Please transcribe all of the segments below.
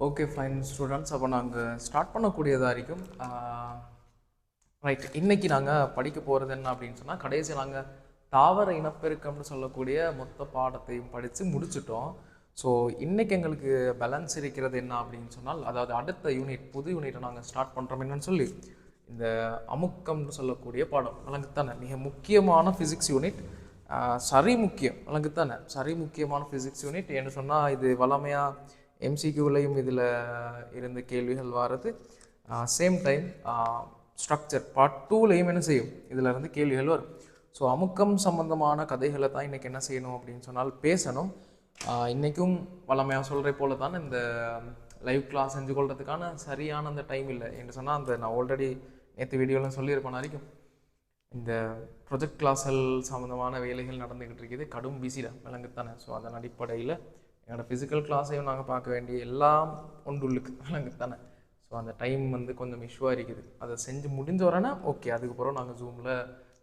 Okay fine students. அப்போ நாங்கள் start பண்ணக்கூடியதாக இருக்கும். ரைட், இன்றைக்கி நாங்கள் படிக்க போகிறது என்ன அப்படின்னு சொன்னால், கடைசி நாங்கள் தாவர இனப்பெருக்கம்னு சொல்லக்கூடிய மொத்த பாடத்தையும் படித்து முடிச்சிட்டோம். ஸோ இன்றைக்கி எங்களுக்கு பேலன்ஸ் இருக்கிறது என்ன அப்படின்னு சொன்னால், அதாவது அடுத்த யூனிட், புது யூனிட்டை நாங்கள் ஸ்டார்ட் பண்ணுறோம் என்னன்னு சொல்லி, இந்த அமுக்கம்னு சொல்லக்கூடிய பாடம் விளங்குத்தானே. மிக முக்கியமான ஃபிசிக்ஸ் யூனிட், சரி முக்கியம் விளங்குத்தானே. சரி முக்கியமான ஃபிசிக்ஸ் யூனிட் என்று சொன்னால், இது வளமையாக எம்சிக்யூலையும் இதில் இருந்து கேள்விகள் வர்றது, சேம் டைம் ஸ்ட்ரக்சர் பார்ட் 2லையும் என்ன செய்யும், இதில் இருந்து கேள்விகள் வரும். ஸோ அமுக்கம் சம்பந்தமான கதைகளை தான் இன்றைக்கி என்ன செய்யணும் அப்படின்னு சொன்னால் பேசணும். இன்றைக்கும் வளமையாக சொல்கிற போல தான் இந்த லைவ் கிளாஸ் செஞ்சு கொள்றதுக்கான சரியான அந்த டைம் இல்லை என்று சொன்னால், அந்த நான் ஆல்ரெடி நேற்று வீடியோலாம் சொல்லியிருப்பேன் வரைக்கும் இந்த ப்ரொஜெக்ட் கிளாஸ்கள் சம்மந்தமான வேலைகள் நடந்துக்கிட்டு இருக்குது, கடும் பிஸியில் விளங்குத்தானே. ஸோ அதன் அடிப்படையில் என்னோடய ஃபிசிக்கல் கிளாஸையும் நாங்கள் பார்க்க வேண்டிய எல்லாம் ஒன்றுள்ளுக்கு விளங்குத்தானே. ஸோ அந்த டைம் கொஞ்சம் இஷ்யூவாக இருக்குது. அதை செஞ்சு முடிஞ்ச வரேன்னா ஓகே, அதுக்கப்புறம் நாங்கள் ஜூமில்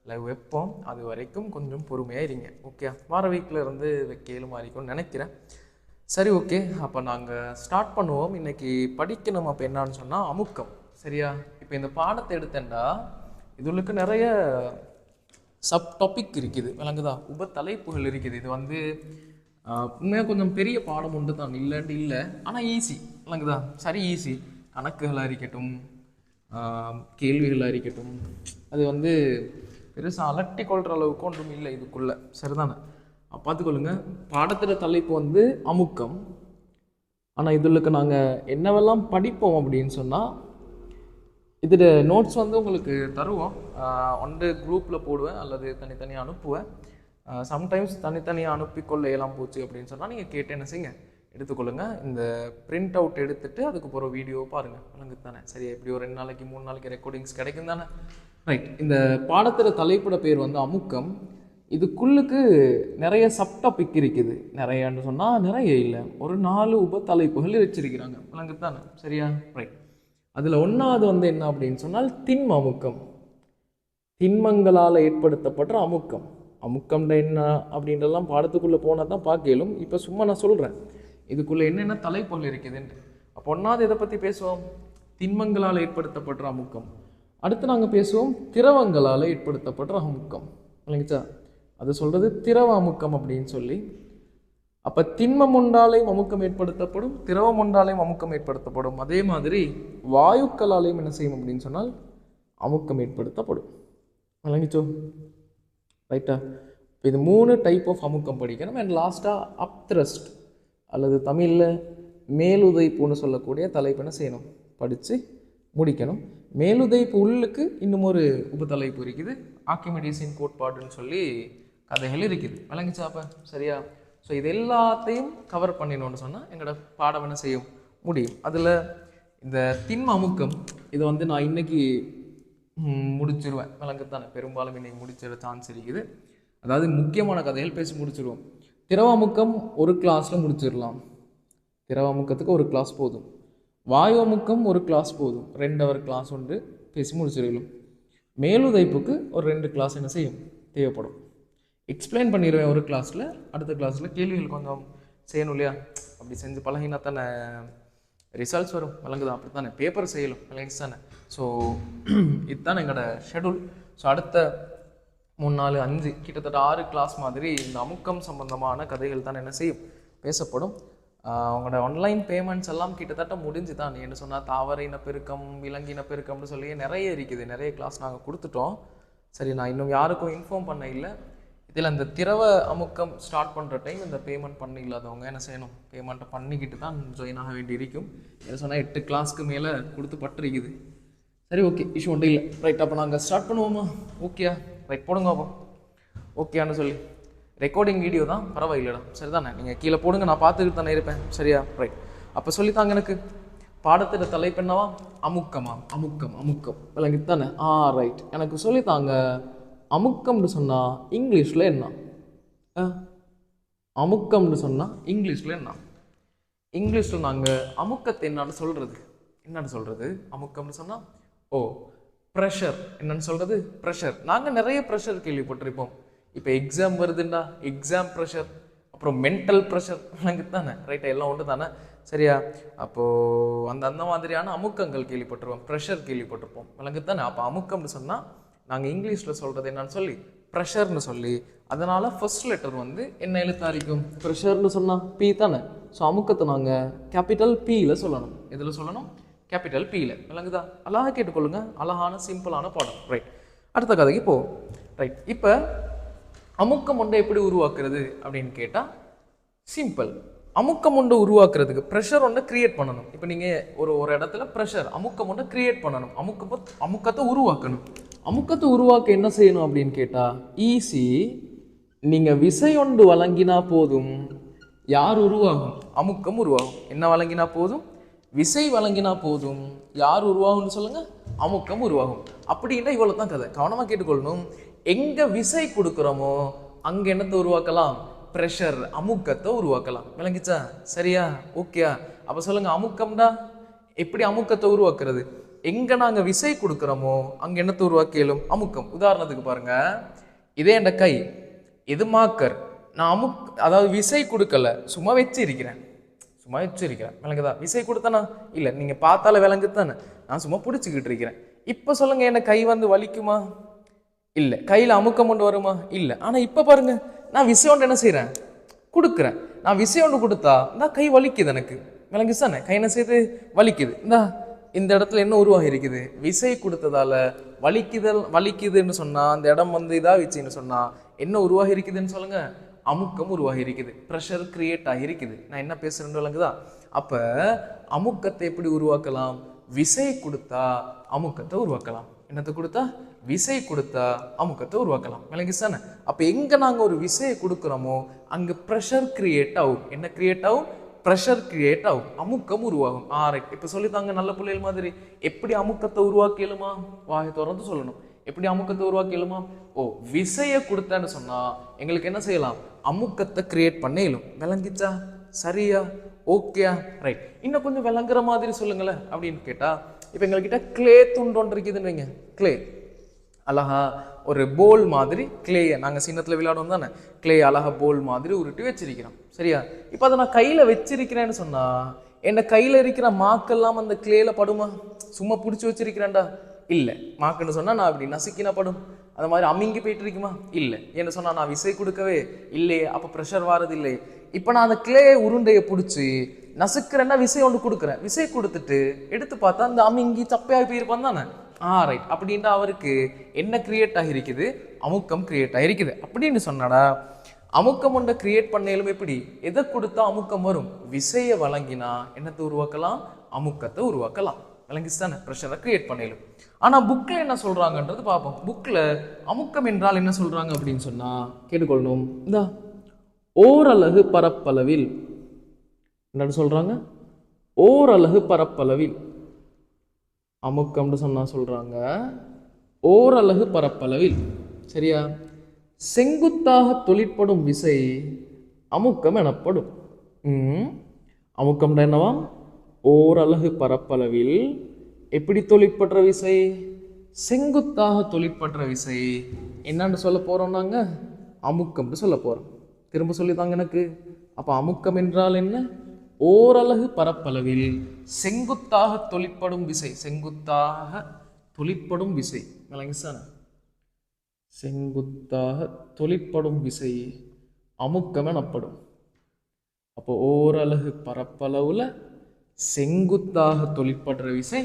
லைவ் வைப்போம். அது வரைக்கும் கொஞ்சம் பொறுமையாக இருங்க. ஓகே, வார வீக்கில் இருந்து வைக்கலும் மாதிரிக்கும்னு நினைக்கிறேன். சரி, ஓகே, அப்போ நாங்கள் ஸ்டார்ட் பண்ணுவோம். இன்றைக்கி படிக்கணும். அப்போ என்னான்னு சொன்னால் அமுக்கம், சரியா? இப்போ இந்த பாடத்தை எடுத்தேன்டா இதுகளுக்கு நிறைய சப் டாபிக் இருக்குது விளங்குதா, உப தலைப்புகள் இருக்குது. இது உண்மையாக கொஞ்சம் பெரிய பாடம் உண்டு தான், இல்லைன்ட்டு இல்லை, ஆனால் ஈஸி விளங்குதா. சரி, ஈஸி. கணக்குகளாக இருக்கட்டும், கேள்விகளாக இருக்கட்டும், அது பெருசாக அலட்டி கொள்கிற அளவுக்கு ஒன்றும் இல்லை இதுக்குள்ளே, சரிதானே? பார்த்துக்கொள்ளுங்க. பாடத்தில் தலைப்பு அமுக்கம். ஆனால் இதுக்கு நாங்கள் என்னவெல்லாம் படிப்போம் அப்படின்னு சொன்னால், இதில் நோட்ஸ் உங்களுக்கு தருவோம். ஒன்று குரூப்பில் போடுவேன் அல்லது தனித்தனியாக அனுப்புவேன். சம்டைம்ஸ் தனித்தனியாக அனுப்பிக்கொள்ள இயலாம் போச்சு அப்படின்னு சொன்னால் நீங்கள் கேட்டு என்ன செய்யுங்க, எடுத்துக்கொள்ளுங்கள். இந்த பிரிண்ட் அவுட் எடுத்துகிட்டு அதுக்கப்புறம் வீடியோ பாருங்கள் விளங்குது தானே. சரி, எப்படி ஒரு 2 நாளைக்கு 3 நாளைக்கு ரெக்கார்டிங்ஸ் கிடைக்கும் தானே. ரைட், இந்த பாடத்தில் தலைப்பட பேர் அமுக்கம். இதுக்குள்ளுக்கு நிறைய சப்டாபிக் இருக்குது. நிறையான்னு சொன்னால் நிறைய இல்லை, ஒரு 4 உப தலைப்புகள் வச்சிருக்கிறாங்க விளங்குது தானே, சரியா? ரைட், அதில் ஒன்றாவது என்ன அப்படின்னு சொன்னால் திண்ம அமுக்கம். திண்மங்களால் ஏற்படுத்தப்படுற அமுக்கம். அமுக்கம்ட என்ன அப்படின்றலாம் பாடத்துக்குள்ளே போனால் தான் பார்க்கலும். இப்போ சும்மா நான் சொல்கிறேன் இதுக்குள்ளே என்னென்ன தலைப்புகள் இருக்குதுன்ட்டு. அப்போ ஒன்றாவது இதை பற்றி பேசுவோம், திண்மங்களால் ஏற்படுத்தப்படுற அமுக்கம். அடுத்து நாங்கள் பேசுவோம் திரவங்களால் ஏற்படுத்தப்படுற அமுக்கம், இல்லைங்கச்சா? அது சொல்கிறது திரவ அமுக்கம் அப்படின்னு சொல்லி. அப்போ திண்மம் ஒன்றாலையும் அமுக்கம் ஏற்படுத்தப்படும், திரவம் ஒன்றாலையும் அமுக்கம் ஏற்படுத்தப்படும். அதே மாதிரி வாயுக்களாலையும் என்ன செய்யும் அப்படின்னு சொன்னால் அமுக்கம் ஏற்படுத்தப்படும், விளங்கிச்சோ? ரைட்டா? இப்போ இது 3 டைப் ஆஃப் அமுக்கம் படிக்கணும். அண்ட் லாஸ்ட்டாக அப்த்ரஸ்ட் அல்லது தமிழில் மேலுதைப்புன்னு சொல்லக்கூடிய தலைப்பு என்ன செய்யணும், படித்து முடிக்கணும். மேலுதைப்பு உள்ளுக்கு இன்னும் ஒரு உபத்தலைப்பு இருக்குது, ஆர்க்கிமிடிஸின் கோட்பாடுன்னு சொல்லி கதைகள் இருக்குது, விளங்கிச்சாப்ப, சரியா? ஸோ இது எல்லாத்தையும் கவர் பண்ணிடணும்னு சொன்னால் எங்களோட பாடம் என்ன செய்யும், முடியும். அதில் இந்த திண்ம அமுக்கம் இதை நான் இன்றைக்கி முடிச்சிருவேன் விளங்குத்தானே. பெரும்பாலும் இன்னைக்கு முடிச்சிட சான்ஸ் இருக்குது. அதாவது முக்கியமான கதைகள் பேசி முடிச்சிருவோம். திரவ அமுக்கம் ஒரு கிளாஸில் முடிச்சிடலாம். திரவ அமுக்கத்துக்கு ஒரு கிளாஸ் போதும். வாயு அமுக்கம் ஒரு கிளாஸ் போதும். 2 ஹவர் கிளாஸ் ஒன்று பேசி முடிச்சிடலாம். மேலுதைப்புக்கு ஒரு 2 கிளாஸ் என்ன செய்யும், தேவைப்படும். எக்ஸ்பிளைன் பண்ணிடுவேன் ஒரு கிளாஸில். அடுத்த கிளாஸில் கேள்விகள் கொஞ்சம் செய்யணும் இல்லையா? அப்படி செஞ்சு பழகினா தானே ரிசல்ட்ஸ் வரும், விளங்குதான்? அப்படி தானே பேப்பர் செய்யலாம், விளங்கிச்சு தானே? ஸோ இதுதான் எங்களோட ஷெடியூல். ஸோ அடுத்த 3, 4, 5 கிட்டத்தட்ட 6 கிளாஸ் மாதிரி இந்த அமுக்கம் சம்பந்தமான கதைகள் தான் என்ன செய்யும், பேசப்படும். உங்களோட ஆன்லைன் பேமெண்ட்ஸ் எல்லாம் கிட்டத்தட்ட முடிஞ்சு தான். என்ன சொன்னால் தாவர இனப்பெருக்கம், விலங்கின பெருக்கம்னு சொல்லி நிறைய இருக்குது. நிறைய கிளாஸ் நாங்கள் கொடுத்துட்டோம். சரி, நான் இன்னும் யாருக்கும் இன்ஃபார்ம் பண்ண இல்லை. இதில் அந்த திரவ அமுக்கம் ஸ்டார்ட் பண்ணுற டைம் இந்த பேமெண்ட் பண்ண இல்லாதவங்க என்ன செய்யணும், பேமெண்ட்டை பண்ணிக்கிட்டு தான் ஜாயின் ஆக வேண்டி இருக்கும். என்ன சொன்னால் 8 கிளாஸ்க்கு மேலே கொடுத்து பட்டிருக்குது. சரி, ஓகே, இஷ்யூ ஒன்றும் இல்லை. ரைட், அப்போ நாங்கள் ஸ்டார்ட் பண்ணுவோமா? ஓகேயா? ரைட், போடுங்க அப்போ. ஓகேன்னு சொல்லி ரெக்கார்டிங் வீடியோ தான், பரவாயில்லடா, சரி தானே? நீங்கள் கீழே போடுங்க, நான் பார்த்துக்கிட்டு தானே இருப்பேன், சரியா? ரைட், அப்போ சொல்லித்தாங்க. எனக்கு பாடத்திட்ட தலைப்பு என்னவா? அமுக்கமா? அமுக்கம், அமுக்கம், விளங்கிட்டு தானே? ரைட், எனக்கு சொல்லித்தாங்க. அமுக்கம்னு சொன்னால் இங்கிலீஷில் என்ன? அமுக்கம்னு சொன்னால் இங்கிலீஷில் என்ன? இங்கிலீஷில் நாங்கள் அமுக்கத்தை என்னன்னு சொல்கிறது? அமுக்கம்னு சொன்னால் ப்ரெஷர். என்னன்னு சொல்கிறது? ப்ரெஷர். நாங்கள் நிறைய ப்ரெஷர் கேள்விப்பட்டிருப்போம். இப்போ எக்ஸாம் வருதுன்னா எக்ஸாம் ப்ரெஷர். அப்போ அப்புறம் மென்டல் ப்ரெஷர் விளங்கு தானே, ரைட்டா, எல்லாம் ஒன்று தானே, சரியா. அப்போது அந்த மாதிரியான அமுக்கங்கள் கேள்விப்பட்டிருப்போம், ப்ரெஷர் கேள்விப்பட்டிருப்போம், விளங்கு தானே. அப்போ அமுக்கம்னு சொன்னால் நாங்கள் இங்கிலீஷில் சொல்கிறது என்னன்னு சொல்லி ப்ரெஷர்னு சொல்லி, அதனால் ஃபர்ஸ்ட் லெட்டர் வந்து என்ன எழுத்தாரிக்கும், ப்ரெஷர்னு சொன்னால் பி தானே. ஸோ அமுக்கத்தை நாங்கள் கேபிட்டல் பியில் சொல்லணும். எதில் சொல்லணும்? கேபிட்டல் பியில், விளங்குதா. அழகாக கேட்டுக்கொள்ளுங்க, அழகான சிம்பிளான பாடம், ரைட். அடுத்த கதைக்கு போ, ரைட். இப்போ அமுக்கம் ஒன்றை எப்படி உருவாக்குறது அப்படின்னு கேட்டால் சிம்பிள். அமுக்கம் ஒன்றை உருவாக்குறதுக்கு ப்ரெஷர் ஒன்றை கிரியேட் பண்ணணும். இப்போ நீங்கள் ஒரு இடத்துல ப்ரெஷர் அமுக்கம் ஒன்றை கிரியேட் பண்ணணும், அமுக்கத்தை உருவாக்கணும். அமுக்கத்தை உருவாக்க என்ன செய்யணும் அப்படின்னு கேட்டால் ஈஸி. நீங்கள் விசை ஒன்று வழங்கினா போதும், யார் உருவாகும்? அமுக்கம் உருவாகும். என்ன வழங்கினா போதும்? விசை வழங்கினா போதும், யார் உருவாகும்னு சொல்லுங்க? அமுக்கம் உருவாகும். அப்படின்னா இவ்வளோ தான் கதை, கவனமாக கேட்டுக்கொள்ளணும். எங்கே விசை கொடுக்குறோமோ அங்கே என்னத்தை உருவாக்கலாம்? ப்ரெஷர், அமுக்கத்தை உருவாக்கலாம். விளங்கிச்சா? சரியா? ஓகேயா? அப்போ சொல்லுங்க, அமுக்கம்டா எப்படி அமுக்கத்தை உருவாக்குறது? எங்கே நாங்கள் விசை கொடுக்குறோமோ அங்கே என்னத்தை உருவாக்கியலும்? அமுக்கம். உதாரணத்துக்கு பாருங்க, இதே என் கை, இது மாக்கர். நான் அதாவது விசை கொடுக்கல, சும்மா வச்சிருக்கிறேன், விளங்குதா? விசை கொடுத்தனா இல்லை, நீங்கள் பார்த்தால விளங்குதானே, நான் சும்மா பிடிச்சிக்கிட்டு இருக்கிறேன். இப்போ சொல்லுங்க, என்ன கை வந்து வலிக்குமா? இல்லை. கையில் அமுக்கம் கொண்டு வருமா? இல்லை. ஆனால் இப்போ பாருங்க, நான் விசை ஒன்று என்ன செய்கிறேன்? கொடுக்குறேன். நான் விசை ஒன்று கொடுத்தா இந்த கை வலிக்குது, எனக்கு விளங்குச்சானே, கை என்ன செய்யுது? வலிக்குது. இந்த இடத்துல என்ன உருவாகி இருக்குது? விசை கொடுத்ததால வலிக்குதுன்னு சொன்னா, அந்த இடம் வந்து இதாகிச்சுன்னு சொன்னா என்ன உருவாகி இருக்குதுன்னு சொல்லுங்க? அமுக்கம் உருவாகி இருக்குது, ப்ரெஷர் கிரியேட் ஆகி இருக்குது. நான் என்ன பேசுறேன்னு விளங்குதா? அப்ப அமுக்கத்தை எப்படி உருவாக்கலாம்? விசை கொடுத்தா அமுக்கத்தை உருவாக்கலாம். என்னத்தை கொடுத்தா? விசை கொடுத்தா அமுக்கத்தை உருவாக்கலாம். விளங்குச்சானே? அப்ப எங்க நாங்க ஒரு விசையை கொடுக்குறோமோ அங்க ப்ரெஷர் கிரியேட் ஆகும். என்ன கிரியேட் ஆகும்? ப்ரெஷர் கிரியேட் ஆகும், அமுக்கம் உருவாகும். ரைட். இப்போ சொல்லித்தாங்க நல்ல பிள்ளைகள் மாதிரி. எப்படி அமுக்கத்தை உருவாக்கியலுமா? வாயை திறந்து சொல்லணும். எப்படி அமுக்கத்தை உருவாக்கியலுமா? விசையை கொடுத்தேன்னு சொன்னா எங்களுக்கு என்ன செய்யலாம்? அமுக்கத்தை கிரியேட் பண்ண இயலும். விளங்கிச்சா? சரியா? ஓகேயா? ரைட். இன்னும் கொஞ்சம் விளங்குற மாதிரி சொல்லுங்களேன் அப்படின்னு கேட்டா, இப்போ எங்ககிட்ட கிளே துண்டு ஒன்று இருக்குதுன்னு வைங்க. கிளே அழகா ஒரு போல் மாதிரி கிளேயை நாங்கள் சின்னத்தில் விளையாடுவோம் தானே, கிளே அழகா போல் மாதிரி உருட்டி வச்சிருக்கிறோம். சரியா? இப்போ அதை நான் கையில் வச்சிருக்கிறேன்னு சொன்னா என்ன கையில் இருக்கிற மாக்கெல்லாம் அந்த கிளேல படுமா? சும்மா பிடிச்சி வச்சிருக்கிறேன்டா? இல்லை. மாக்குன்னு சொன்னா நான் அப்படி நசுக்கினா படும், அந்த மாதிரி அமிங்கி போயிட்டு இருக்குமா? இல்லை. என்ன சொன்னா நான் விசை கொடுக்கவே இல்லையே, அப்போ ப்ரெஷர் வாரது இல்லை. இப்போ நான் அந்த கிளே உருண்டையை பிடிச்சி நசுக்கிறேன்னா விசை ஒன்று கொடுக்குறேன். விசை கொடுத்துட்டு எடுத்து பார்த்தா அந்த அமிங்கி சப்பையாக போயிருப்பான் தானே. ரைட். அப்படின்ட்டு அவருக்கு என்ன கிரியேட் ஆகிருக்குது? அமுக்கம் கிரியேட் ஆகிருக்குது. அப்படின்னு சொன்னாடா அமுக்கம் ஒன்றை கிரியேட் பண்ணலும் எப்படி? எதை கொடுத்தா அமுக்கம் வரும்? விசையை வழங்கினா என்னத்தை உருவாக்கலாம்? அமுக்கத்தை உருவாக்கலாம். விளங்கிச்சுதானே? ப்ரெஷரை கிரியேட் பண்ணலும். ஆனால் புக்கில் என்ன சொல்கிறாங்கன்றது பார்ப்போம். புக்கில் அமுக்கம் என்றால் என்ன சொல்கிறாங்க அப்படின்னு சொன்னால் கேட்டுக்கொள்ளணும். இந்த ஓரலகு பரப்பளவில் என்னன்னு சொல்கிறாங்க? ஓரலகு பரப்பளவில் அமுக்கம்னு சொன்னால் சொல்கிறாங்க ஓரலகு பரப்பளவில். சரியா? செங்குத்தாக தொழிற்படும் விசை அமுக்கம் எனப்படும். அமுக்கம்னா என்னவா? ஓரலகு பரப்பளவில் எப்படி தொழிற்படுற விசை? செங்குத்தாக தொழிற்படுற விசை என்னன்னு சொல்ல போறோம் நாங்க? அமுக்கம்னு சொல்ல போறோம். திரும்ப சொல்லித்தாங்க எனக்கு. அப்ப அமுக்கம் என்றால் என்ன? ஓரலகு பரப்பளவில் செங்குத்தாக தொழிற்படும் விசை. செங்குத்தாக தொழிற்படும் விசை விளங்கிச்சான? செங்குத்தாக தொழிற்படும் விசை அமுக்கம் எனப்படும். அப்போ ஓரலகு பரப்பளவுல செங்குத்தாக தொழிற்படுற விசை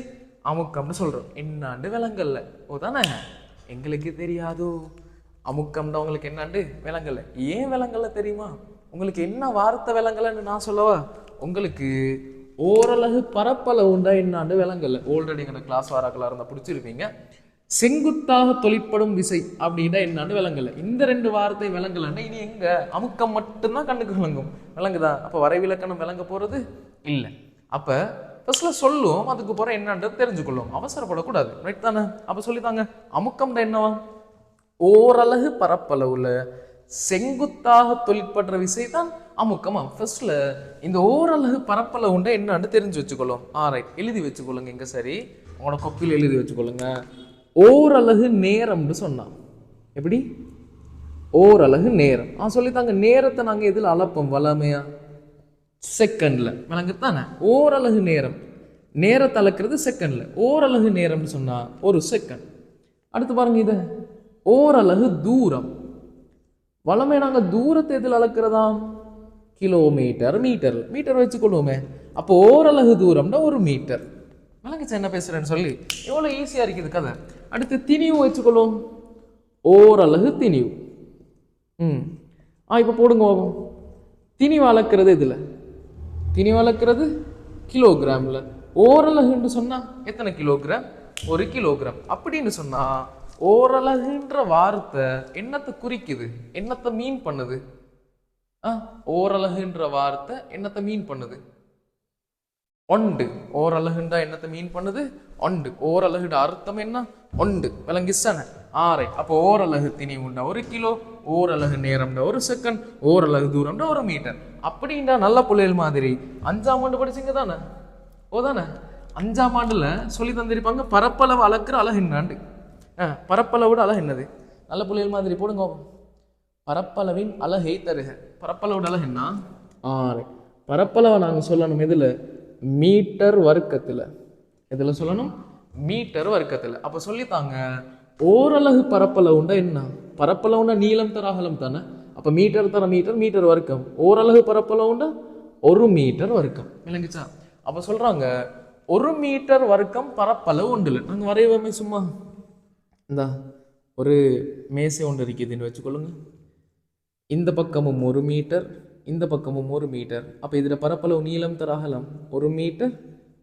அமுக்கம்னு சொல்றோம். என்னாண்டு விளங்கல்ல? தானே எங்களுக்கு தெரியாதோ அமுக்கம்னா உங்களுக்கு என்னாண்டு விளங்கல்ல? ஏன் விளங்கல்ல தெரியுமா? உங்களுக்கு என்ன வார்த்தை விளங்கலன்னு நான் சொல்லவா? உங்களுக்கு ஓரலகு பரப்பளவுண்டா என்னாண்டு விளங்கல்ல. ஆல்ரெடி எங்க கிளாஸ் வாராக்களாக இருந்தால் பிடிச்சிருப்பீங்க. செங்குத்தாக தொழிற்படும் விசை அப்படின்னா என்னான்னு விளங்கல. இந்த ரெண்டு வார்த்தை விளங்கலன்னா இனி எங்க அமுக்கம் மட்டும்தான் கண்ணுக்கு விளங்கும். விளங்குதா? அப்ப வரைவிலக்கணம் விளங்க போறது இல்லை. அப்ப ஃபர்ஸ்ட்ல சொல்லுவோம், அதுக்கு போற என்னன்றது தெரிஞ்சுக்கொள்ளும், அவசரப்படக்கூடாது. ரைட் தானே? அப்ப சொல்லித்தாங்க அமுக்கம்டா என்னவா? ஓரலகு பரப்பளவுல செங்குத்தாக தொழிற்படுற விசை தான் அமுக்கமா. ஃபர்ஸ்ட்ல இந்த ஓரலகு பரப்பளவுண்டா என்னன்னு தெரிஞ்சு வச்சுக்கொள்ளும். ரைட், எழுதி வச்சுக்கொள்ளுங்க. எங்க சரி உங்களோட கொப்பில் எழுதி வச்சுக்கொள்ளுங்க. ஓரலகு நேரம்னு சொன்னான். எப்படி? ஓரலகு நேரம். சொல்லித்தாங்க, நேரத்தை நாங்க எதுல அளப்போம் வளமையா? செகண்ட்ல. விளங்குதானே? ஓரலகு நேரம், நேரத்தை அளக்கிறது செகண்ட்ல. ஓரலகு நேரம்னு சொன்னா ஒரு செகண்ட். அடுத்து பாருங்க, இத ஓரலகு தூரம். வளமே நாங்க தூரத்தை எதில் அளக்கிறதா? Kilometre, metre. மீட்டர் வச்சுக்கொள்வோமே. அப்போ ஓரலகு தூரம்னா ஒரு மீட்டர். விளங்குச்சு என்ன பேசுறேன்னு சொல்லி? எவ்வளவு ஈஸியா இருக்குது கதை. அடுத்து திணிவு வச்சுக்கொள்வோம். ஓரலகு திணிவு. இப்ப போடுங்க. திணிவு அளக்கிறது இதுல, திணிவு அளக்கிறது கிலோகிராம்ல. ஓரலகுன்னு சொன்னா எத்தனை கிலோகிராம்? ஒரு கிலோகிராம். அப்படின்னு சொன்னா ஓரலகுன்ற வார்த்தை என்னத்தை குறிக்குது, என்னத்தை மீன் பண்ணுது? ஓரலகுன்ற வார்த்தை என்னத்தை மீன் பண்ணுது? ஒண்டு. ஓரலகுண்டா என்னத்தை மீன் பண்ணுது? ஒண்டு. ஓரலகுட அர்த்தம் என்ன? ஒண்டு. விளங்கிச்சானே? ஆரை. அப்போ ஓரலகு திணிவுண்டா ஒரு கிலோ, ஓரலகு நேரம்டா ஒரு செகண்ட், ஓரலகு தூரம்டா ஒரு மீட்டர். அப்படின்டா நல்ல புள்ளைகள் மாதிரி 5ஆம் ஆண்டு படிச்சீங்க தானே? தானே? 5ஆம் ஆண்டுல சொல்லி தந்திருப்பாங்க பரப்பளவு அளக்குற அழகு என்னாண்டு. பரப்பளவோட அழகு என்னது? நல்ல புள்ளைகள் மாதிரி போடுங்க. பரப்பளவின் அழகை தருக. பரப்பளவோட அழகு என்ன? ஆரை. பரப்பளவை நாங்க சொல்லணும் எதுல? மீட்டர் வர்க்கத்துல. எதுல சொல்லணும்? மீட்டர் வர்க்கத்துல. அப்ப சொல்லித்தாங்க, ஓரலகு பரப்பளவுண்டா என்ன? பரப்பளவுண்டா நீளம் தர அகலம் தானே? அப்ப மீட்டர் தர மீட்டர், மீட்டர் வர்க்கம். ஓரலகு பரப்பளவுண்டா ஒரு மீட்டர் வர்க்கம். விளங்குச்சா? அப்ப சொல்றாங்க ஒரு மீட்டர் வர்க்கம் பரப்பளவு ஒன்றுல. நாங்க வரையவே சும்மா இந்த ஒரு மேசை ஒன்று இருக்குதுன்னு வச்சுக்கொள்ளுங்க. இந்த பக்கமும் ஒரு மீட்டர், இந்த பக்கமும் ஒரு மீட்டர். அப்ப இதுல பரப்பளவு நீளம் தர அகலம் ஒரு மீட்டர்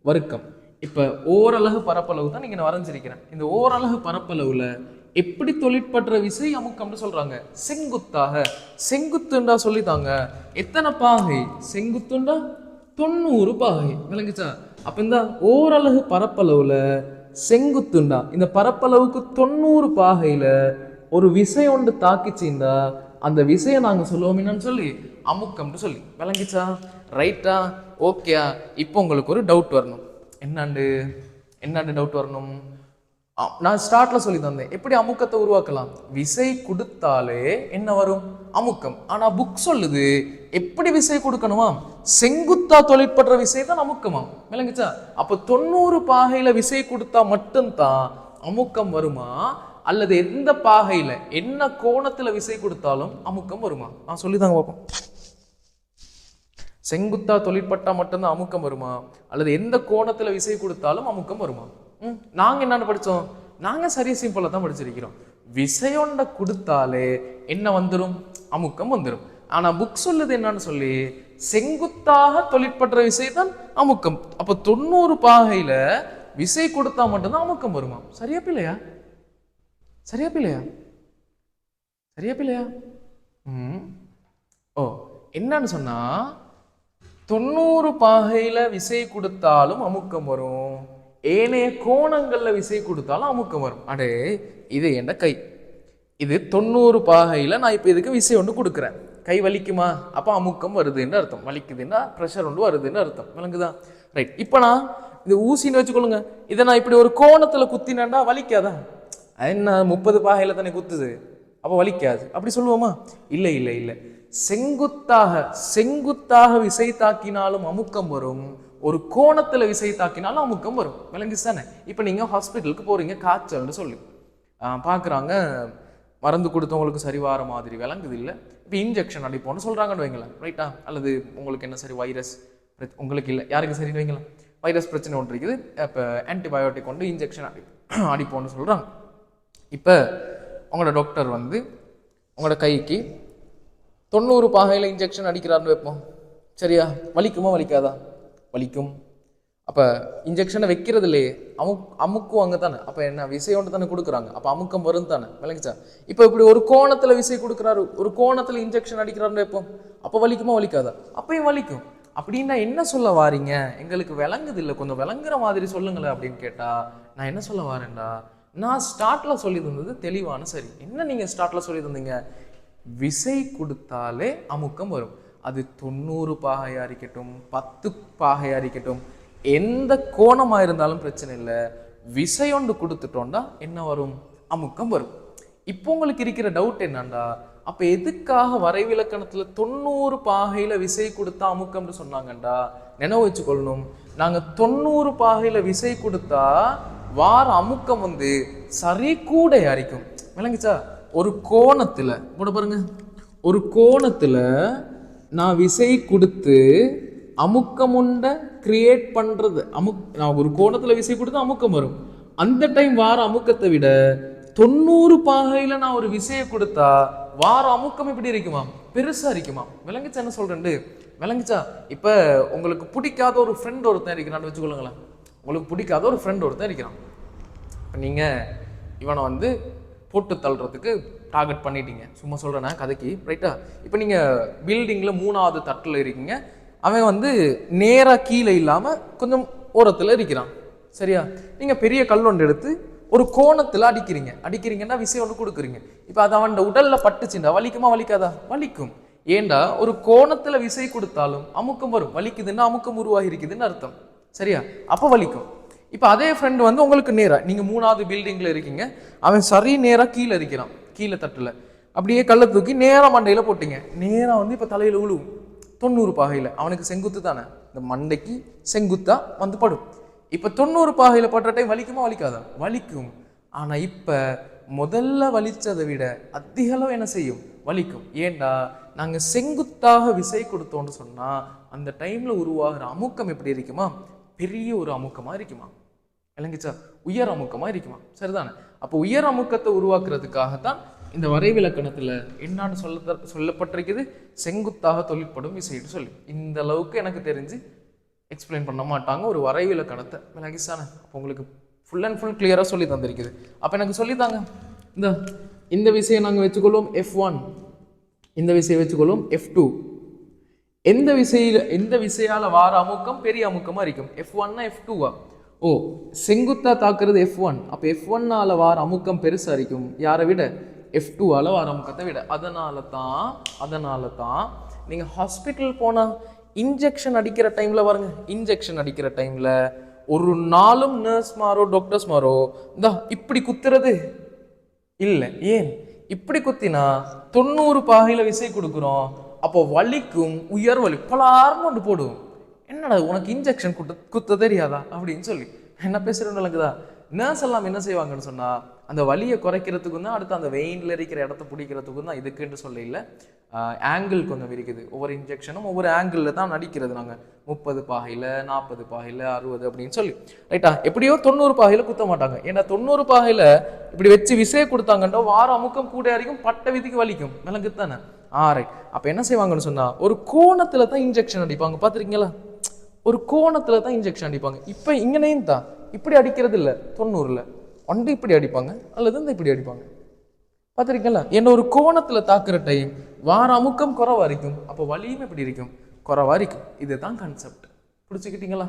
வர்க்கம். இப்ப ஓரலகு பரப்பளவு தான் நீங்க வரைஞ்சிருக்கிறேன். இந்த ஓரலகு பரப்பளவுல எப்படி தொழிற்பற்ற விசை அமுக்கம்னு சொல்றாங்க? செங்குத்தாக. செங்குத்துண்டா சொல்லித்தாங்க எத்தனை பாகை? செங்குத்துண்டா 90 பாகை. விளங்குச்சா? அப்ப இந்த ஓரலகு பரப்பளவுல செங்குத்துண்டா இந்த பரப்பளவுக்கு 90 பாகையில ஒரு விசை ஒன்று தாக்கிச்சிருந்தா அந்த விசையை நாங்க சொல்லுவோம் என்னன்னு சொல்லி? அமுக்கம்னு சொல்லி. விளங்கிச்சா? ரைட்டா? ஓகேயா? இப்போ உங்களுக்கு ஒரு டவுட் வரணும். என்னாண்டு டவுட் வரணும்? நான் ஸ்டார்ட்ல சொல்லி தந்தேன் எப்படி அமுக்கத்தை உருவாக்கலாம். விசை கொடுத்தாலே என்ன வரும்? அமுக்கம். ஆனா புக் சொல்லுது எப்படி விசை கொடுக்கணுமா? செங்குத்தா தொழிற்பற்ற விசை தான் அமுக்கமா. விளங்குச்சா? அப்ப 90 பாகையில விசை கொடுத்தா மட்டும்தான் அமுக்கம் வருமா, அல்லது எந்த பாகையில என்ன கோணத்துல விசை கொடுத்தாலும் அமுக்கம் வருமா? நான் சொல்லிதாங்க பார்ப்போம். செங்குத்தா தொழிற்பட்டா மட்டும்தான் அமுக்கம் வருமா, அல்லது எந்த கோணத்துல விசை கொடுத்தாலும் அமுக்கம் வருமா? நாங்க என்னன்னு படிச்சோம்? நாங்க சரியா சிம்பிளா தான் படிச்சிருக்கிறோம். விசையொண்ட கொடுத்தாலே என்ன வந்துடும்? அமுக்கம் வந்துடும். ஆனா புக் சொல்லுது என்னன்னு சொல்லி? செங்குத்தாக தொழிற்பற்ற விசை தான் அமுக்கம். அப்ப 90 பாகையில விசை கொடுத்தா மட்டும்தான் அமுக்கம் வருமா? சரியா பிள்ளையா? சரியா பிள்ளையா? சரியா பிள்ளையா? என்னன்னு சொன்னா 90 பாகையில விசை கொடுத்தாலும் அமுக்கம் வரும், ஏனைய கோணங்கள்ல விசை கொடுத்தாலும் அமுக்கம் வரும். அடே இது என்ன கை, இது 90 பாகையில நான் இப்ப இதுக்கு விசை ஒன்று கொடுக்குறேன். கை வலிக்குமா? அப்ப அமுக்கம் வருதுன்னு அர்த்தம். வலிக்குதுன்னா ப்ரெஷர் ஒன்று வருதுன்னு அர்த்தம். விளங்குதா? ரைட். இப்ப நான் இந்த ஊசின்னு வச்சுக்கொள்ளுங்க. இதை நான் இப்படி ஒரு கோணத்துல குத்தினேன்டா வலிக்காதா? என்ன 30 பாகையில தானே குத்துது, அப்ப வலிக்காது அப்படி சொல்லுவோமா? இல்லை இல்லை இல்லை. செங்குத்தாக விசை தாக்கினாலும் அமுக்கம் வரும், ஒரு கோணத்துல விசை தாக்கினாலும் அமுக்கம் வரும். விளங்குச்சு? இப்ப நீங்க ஹாஸ்பிட்டலுக்கு போறீங்க, காய்ச்சல்னு சொல்லி பாக்குறாங்க, மருந்து கொடுத்தவங்களுக்கு சரி வார மாதிரி விளங்குது இல்லை, இப்போ இன்ஜெக்ஷன் அடிப்போம்னு சொல்றாங்கன்னு வைங்களேன். ரைட்டா? அல்லது உங்களுக்கு என்ன சரி வைரஸ், உங்களுக்கு இல்லை யாருக்கு சரின்னு வைங்களேன், வைரஸ் பிரச்சனை ஒன்று இருக்குது, இப்போ ஆன்டிபயோட்டிக் கொண்டு இன்ஜெக்ஷன் அடிப்போம்னு சொல்றாங்க. இப்போ உங்களோட டாக்டர் வந்து உங்களோட கைக்கு 90 பாகையில் இன்ஜெக்ஷன் அடிக்கிறாருன்னு வைப்போம். சரியா? வலிக்குமா வலிக்காதா? வலிக்கும். அப்போ இன்ஜெக்ஷனை வைக்கிறது இல்லையே, அமுக்குவாங்க தானே. அப்போ என்ன விசையோண்டு தானே கொடுக்குறாங்க, அப்போ அமுக்கம் வரும் தானே. விளங்குச்சா? இப்போ இப்படி ஒரு கோணத்தில் விசை கொடுக்குறாரு, ஒரு கோணத்தில் இன்ஜெக்ஷன் அடிக்கிறாருன்னு வைப்போம். அப்போ வலிக்குமா வலிக்காதா? அப்பயும் வலிக்கும். அப்படின்னா என்ன சொல்ல வாரீங்க, எங்களுக்கு விளங்குது இல்லை, கொஞ்சம் விளங்குற மாதிரி சொல்லுங்களேன் அப்படின்னு கேட்டா நான் என்ன சொல்ல வாரேன்டா, நான் ஸ்டார்ட்ல சொல்லி தந்தது தெளிவான சரி. என்ன நீங்க ஸ்டார்ட்ல சொல்லி தந்தீங்க? விசை கொடுத்தாலே அமுக்கம் வரும். அது 90 பாகையா இருக்கட்டும், 10 பாகையா இருக்கட்டும், எந்த கோணமா இருந்தாலும் பிரச்சனை இல்லை, விசை ஒன்று கொடுத்துட்டோம்டா என்ன வரும்? அமுக்கம் வரும். இப்போ உங்களுக்கு இருக்கிற டவுட் என்னண்டா, அப்ப எதுக்காக வரைவிலக்கணத்துல 90 பாகையில விசை கொடுத்தா அமுக்கம்னு சொன்னாங்கண்டா, நினைவு வச்சுக்கொள்ளணும், நாங்க 90 பாகையில விசை கொடுத்தா வார அமுக்கம் வந்து சரி கூட அரிக்கும். விளங்குச்சா? ஒரு கோணத்துல கூட பாருங்க, ஒரு கோணத்துல நான் விசை கொடுத்து அமுக்கம் உண்ட கிரியேட் பண்றது, நான் ஒரு கோணத்துல விசை கொடுத்து அமுக்கம் வரும். அந்த டைம் வார அமுக்கத்தை விட 90 பாகையில நான் ஒரு விசையை கொடுத்தா வார அமுக்கம் எப்படி இருக்குமா? பெருசா இருக்குமா? விளங்குச்சா என்ன சொல்றேன்? விளங்குச்சா? இப்ப உங்களுக்கு பிடிக்காத ஒரு ஃப்ரெண்ட் ஒருத்தன் இருக்கிறான்னு வச்சுக்கொள்ளுங்களேன். உங்களுக்கு பிடிக்காத ஒரு ஃப்ரெண்ட் ஒருத்தன் இருக்கிறான். நீங்க இவனை வந்து போட்டு தள்ளுறதுக்கு டார்கெட் பண்ணிட்டீங்க. சும்மா சொல்றேன்னா கதைக்கு, ரைட்டா? இப்போ நீங்க பில்டிங்ல 3வது தட்டுல இருக்கீங்க. அவன் வந்து நேரா கீழே இல்லாம கொஞ்சம் ஓரத்துல இருக்கிறான். சரியா? நீங்க பெரிய கல் ஒன்று எடுத்து ஒரு கோணத்துல அடிக்கிறீங்கன்னா விசை ஒன்று கொடுக்குறீங்க. இப்ப அது அவன் உடல்ல பட்டுச்சுண்டா வலிக்குமா வலிக்காதா? வலிக்கும். ஏண்டா ஒரு கோணத்துல விசை கொடுத்தாலும் அமுக்கம் வரும். வலிக்குதுன்னா அமுக்கம் உருவாகி இருக்குதுன்னு அர்த்தம். சரியா? அப்ப வலிக்கும். இப்ப அதே ஃப்ரெண்ட் வந்து உங்களுக்கு நேரா, நீங்க 3வது பில்டிங்ல இருக்கீங்க, அவன் சரி நேரா கீழே இருக்கிறான், கீழே தட்டுல அப்படியே கல்லை தூக்கி நேரா மண்டையில போட்டீங்க. நேரா வந்து இப்ப தலையில விழுவும் 90 பாகையில. அவனுக்கு செங்குத்து தானே, இந்த மண்டைக்கு செங்குத்தா வந்து படும். இப்ப 90 பாகையில படுற டைம் வலிக்குமா வலிக்காதா? வலிக்கும். ஆனா இப்ப முதல்ல வலிச்சதை விட அதிக அளவு என்ன செய்யும்? வலிக்கும். ஏண்டா நாங்க செங்குத்தாக விசை கொடுத்தோம்னு சொன்னா அந்த டைம்ல உருவாகிற அமுக்கம் எப்படி இருக்குமா? பெரிய ஒரு அமுக்கமா இருக்குமா? விளங்குச்சா? உயர் அமுக்கமா இருக்குமா? சரிதானே? அப்போ உயர் அமுக்கத்தை உருவாக்குறதுக்காகத்தான் இந்த வரைவிலக்கணத்துல என்னன்னு சொல்லப்பட்டிருக்குது, செங்குத்தாக தொழிற்படும் விசைன்னு சொல்லி. இந்த அளவுக்கு எனக்கு தெரிஞ்சு எக்ஸ்பிளைன் பண்ண மாட்டாங்க ஒரு வரைவிலக்கணத்தை. விளங்கிச்சானே? அப்போ உங்களுக்கு ஃபுல் அண்ட் ஃபுல் கிளியரா சொல்லி தந்திருக்குது. அப்ப எனக்கு சொல்லித்தாங்க. இந்த விசையை நாங்க வச்சுக்கொள்வோம் F1, இந்த விசையை வச்சுக்கொள்வோம் F2. எந்த விசையால வார அமுக்கம் பெரிய அமுக்கமா இருக்கும்? F1 F2வா? ஓ, செங்குத்தா தாக்குறது F1. அப்ப F1ஆல வார அமுக்கம் பெருசா இருக்கும் யாரை விட? F2ஆல வார அமுக்கத்தை விட. அதனால தான் நீங்க ஹாஸ்பிட்டல் போனா இன்ஜெக்ஷன் அடிக்கிற டைம்ல பாருங்க, இன்ஜெக்ஷன் அடிக்கிற டைம்ல ஒரு நாளும் நர்ஸ்மாரோ டாக்டர்ஸ்மாரோ இந்த இப்படி குத்துறது இல்லை. ஏன் இப்படி குத்தினா 90 பாகையில விசை கொடுக்குறோம். அப்போ வலிக்கும், உயர் வலி பலார்னு ஒன்று போடுவோம். என்னடா உனக்கு இன்ஜெக்ஷன் குத்த தெரியாதா அப்படின்னு சொல்லி என்ன பேசுறேன்னு விளங்குதா? நர்ஸ் எல்லாம் என்ன செய்வாங்கன்னு சொன்னா அந்த வலியை குறைக்கிறதுக்கும் தான், அடுத்து அந்த வெயின்ல இருக்கிற இடத்த பிடிக்கிறதுக்கும் தான். இதுக்குன்னு சொல்ல இல்லை, ஆங்கிள் கொஞ்சம் இருக்குது. ஒவ்வொரு இன்ஜெக்ஷனும் ஒவ்வொரு ஆங்கிள் தான் நடிக்கிறது. நாங்கள் 30 பாகையில் 40 பாகையில் 60 அப்படின்னு சொல்லி, ரைட்டா? எப்படியோ 90 பாகையில் குத்த மாட்டாங்க. ஏன்னா 90 பாகையில் இப்படி வச்சு விசையை கொடுத்தாங்கன்னா வார அமுக்கம் கூட வரைக்கும் பட்ட விதிக்கு வலிக்கும். விளங்குது தானே? ரைட். அப்போ என்ன செய்வாங்கன்னு சொன்னா ஒரு கோணத்துல தான் இன்ஜெக்ஷன் அடிப்பாங்க. பார்த்துருக்கீங்களா? ஒரு கோணத்துல தான் இன்ஜெக்ஷன் அடிப்பாங்க. இப்போ இங்கனையும் தான் இப்படி அடிக்கிறது இல்லை. 90ல் ஒன்று இப்படி அடிப்பாங்க அல்லது இந்த இப்படி அடிப்பாங்க. பார்த்துருக்கீங்களா? என்ன ஒரு கோணத்துல தாக்குற டைம் வார அமுக்கம் குறைவா இருக்கும். அப்போ வலியும் எப்படி இருக்கும்? குறைவா இருக்கும். இதுதான் கான்செப்ட். பிடிச்சிக்கிட்டீங்களா?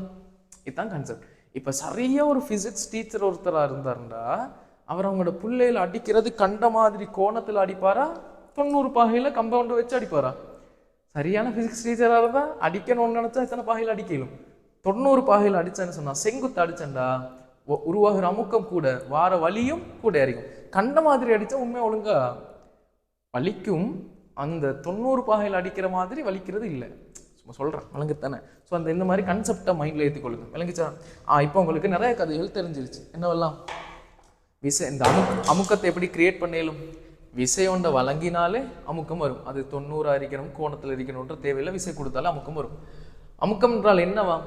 இதுதான் கான்செப்ட். இப்போ சரியா ஒரு பிசிக்ஸ் டீச்சர் ஒருத்தரா இருந்தாருண்டா அவர் அவங்களோட பிள்ளையில அடிக்கிறது கண்ட மாதிரி கோணத்துல அடிப்பாரா, 90 பாகையில கம்பவுண்ட் வச்சு அடிப்பாரா? சரியான பிசிக்ஸ் டீச்சரா இருந்தா அடிக்கணும்னு நினைச்சா எத்தனை பாகையில அடிக்கலும்? 90 பாகையில அடிச்சேன்னு சொன்னா, செங்குத்து அடிச்சேன்டா உருவாகிற அமுக்கம் கூட வார வலியும் கூட இருக்கும். கண்ட மாதிரி அடிச்சா உண்மை ஒழுங்கா வலிக்கும். அந்த 90 பாகையில் அடிக்கிற மாதிரி வலிக்கிறது இல்லை. சும்மா சொல்றேன், விளங்குத்தானே? ஸோ இந்த மாதிரி கன்செப்டை மைண்ட்ல ஏற்றிக்கொள்ளுங்க. விளங்குச்சா? இப்போ உங்களுக்கு நிறைய கதைகள் தெரிஞ்சிருச்சு. என்னவெல்லாம் விசை, இந்த அமுக்கத்தை எப்படி கிரியேட் பண்ணலும்? விசை ஒன்றை வழங்கினாலே அமுக்கம் வரும். அது 90 இருக்கணும், கோணத்தில் இருக்கணும்ன்ற தேவையில்லை. விசை கொடுத்தாலே அமுக்கம் வரும். அமுக்கம் என்றால் என்னவா?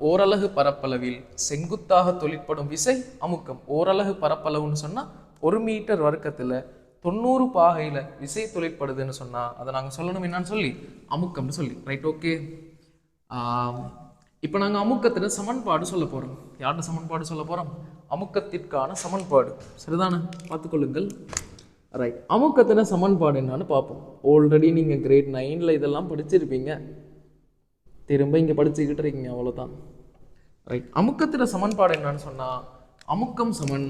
ஓரலகு பரப்பளவில் செங்குத்தாக தொழிற்படும் விசை அமுக்கம். ஓரலகு பரப்பளவுன்னு சொன்னா 1 மீட்டர் வர்க்கத்துல 90 பாகையில விசை தொழிற்படுதுன்னு சொன்னா அதை நாங்க சொல்லணும் என்னன்னு சொல்லி அமுக்கம்னு சொல்லி. Right, okay. இப்போ நாங்க அமுக்கத்துல சமன்பாடு சொல்ல போறோம். யார்கிட்ட சமன்பாடு சொல்ல போறோம்? அமுக்கத்திற்கான சமன்பாடு. சரிதானே? பார்த்துக்கொள்ளுங்கள். ரைட், அமுக்கத்துல சமன்பாடு என்னன்னு பார்ப்போம். ஆல்ரெடி நீங்க கிரேட் 9ல் இதெல்லாம் படிச்சிருப்பீங்க. திரும்ப இங்க படிச்சுக்கிட்டு இருக்கீங்க, அவ்வளவுதான். ரைட், அமுக்கத்தில சமன்பாடு என்னன்னு சொன்னா அமுக்கம் சமன்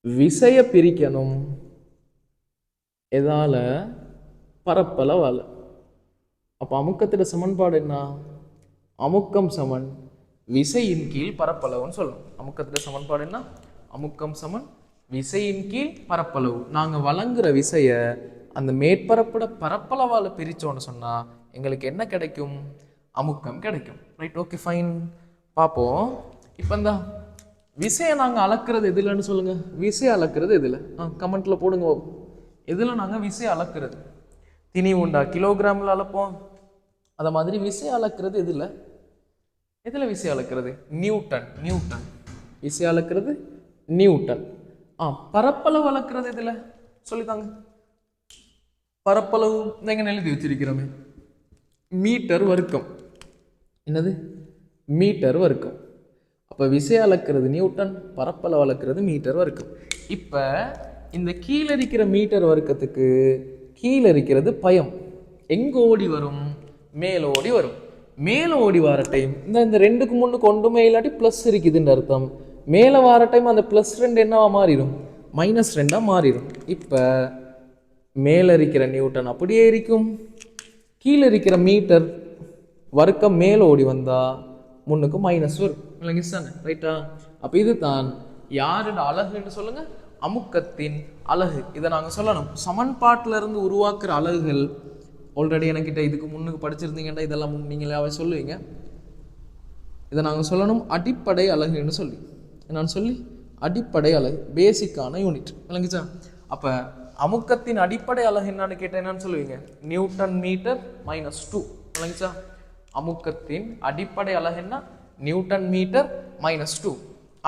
விசைய பிரிக்கணும் எதால? பரப்பளவால. அப்ப அமுக்கத்தில சமன்பாடு என்ன? அமுக்கம் சமன் விசையின் கீழ் பரப்பளவுன்னு சொல்லணும். அமுக்கத்தில சமன்பாடு என்ன? அமுக்கம் சமன் விசையின் கீழ் பரப்பளவு. நாங்க வழங்குற விசைய அந்த மேற்பரப்போட பரப்பளவால் பிரித்தோன்னு சொன்னால் எங்களுக்கு என்ன கிடைக்கும்? அமுக்கம் கிடைக்கும். Right, okay fine. பார்ப்போம். இப்போ இந்த விசையை நாங்கள் அளக்கிறது எதுலன்னு சொல்லுங்கள். விசையை அளக்கிறது எதில்? கமெண்ட்டில் போடுங்க. எதில் நாங்கள் விசையை அளக்கிறது? திணி உண்டா கிலோகிராமில் அளப்போம். அதை மாதிரி விசை அளக்கிறது எதில்? எதில் விசை அளக்கிறது? நியூட்டன். நியூட்டன் விசை அளக்கிறது நியூட்டன். பரப்பளவு அளக்கிறது எதில் சொல்லித்தாங்க. பரப்பளவு எங்க எழுதி வச்சிருக்கிறோமே, மீட்டர் வர்க்கம். என்னது? மீட்டர் வர்க்கம். அப்போ விசை அளக்கிறது நியூட்டன், பரப்பளவு அளக்கிறது மீட்டர் வர்க்கம். இப்போ இந்த கீழே இருக்கிற மீட்டர் வர்க்கத்துக்கு கீழே இருக்கிறது பயம் எங்க ஓடி வரும்? மேலோடி வரும். மேலோடி வார டைம் இந்த ரெண்டுக்கு முன்னுக்கு ஒன்றுமே இல்லாட்டி ப்ளஸ் இருக்குதுன்ற அர்த்தம். மேலே வார டைம் அந்த +2 என்னவா மாறிடும்? -2 மாறிடும். இப்போ மேலே இருக்கிற நியூட்டன் அப்படியே இருக்கும், கீழே இருக்கிற மீட்டர் வர்க்கம் மேலே ஓடி வந்தா முன்னுக்கு மைனஸ் வரும். இல்லைங்க ரைட்டா? அப்போ இது தான் யாரோட அலகுன்னு சொல்லுங்க? அமுக்கத்தின் அலகு. இதை நாங்கள் சொல்லணும். சமன்பாட்டில இருந்து உருவாக்குற அலகுகள் ஆல்ரெடி எனக்கிட்ட இதுக்கு முன்னுக்கு படிச்சிருந்தீங்கன்னா இதெல்லாம் நீங்களாவே சொல்லுவீங்க. இதை நாங்கள் சொல்லணும் அடிப்படை அலகுன்னு சொல்லி. என்னன்னு சொல்லி? அடிப்படை அலகு, பேசிக்கான யூனிட். இல்லைங்கச்சா? அப்போ அமுக்கத்தின் அடிப்படை அலகு என்னன்னு கேட்டால் என்னன்னு சொல்லுவீங்க? Newton metre -2. இல்லைங்கச்சா? அமுக்கத்தின் அடிப்படை அலகு என்ன? Newton metre -2.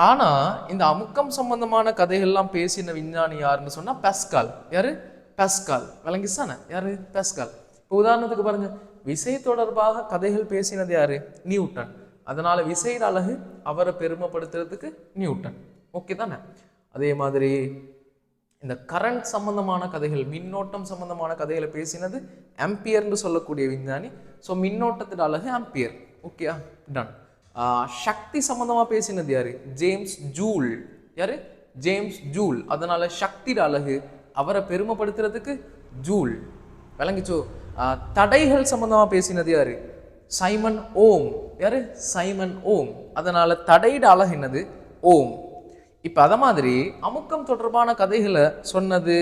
ஆனால் இந்த அமுக்கம் சம்பந்தமான கதைகள்லாம் பேசின விஞ்ஞானி யாருன்னு சொன்னால் பாஸ்கல். யாரு? பாஸ்கல். விளங்கிச்சானே? யாரு? பாஸ்கல். இப்போ உதாரணத்துக்கு பாருங்க, விசை தொடர்பாக கதைகள் பேசினது யாரு? நியூட்டன். அதனால விசையின் அலகு அவரை பெருமைப்படுத்துறதுக்கு நியூட்டன். ஓகே தானே? அதே மாதிரி இந்த கரண்ட் சம்பந்தமான கதைகள், மின்னோட்டம் சம்பந்தமான கதைகளை பேசினது ஆம்பியர்னு சொல்லக்கூடிய விஞ்ஞானி. ஸோ மின்னோட்டத்தின் அலகு ஆம்பியர். ஓகேயா? டன். சக்தி சம்பந்தமா பேசினது யாரு? James Joule. யாரு? James Joule. அதனால சக்தியோட அலகு அவரை பெருமைப்படுத்துறதுக்கு ஜூல். விளங்கிச்சோ? தடைகள் சம்பந்தமா பேசினது யாரு? சைமன் ஓம். யாரு? சைமன் ஓம். அதனால தடையோட அலகு என்னது? ஓம். இப்போ அதை மாதிரி அமுக்கம் தொடர்பான கதைகளை சொன்னது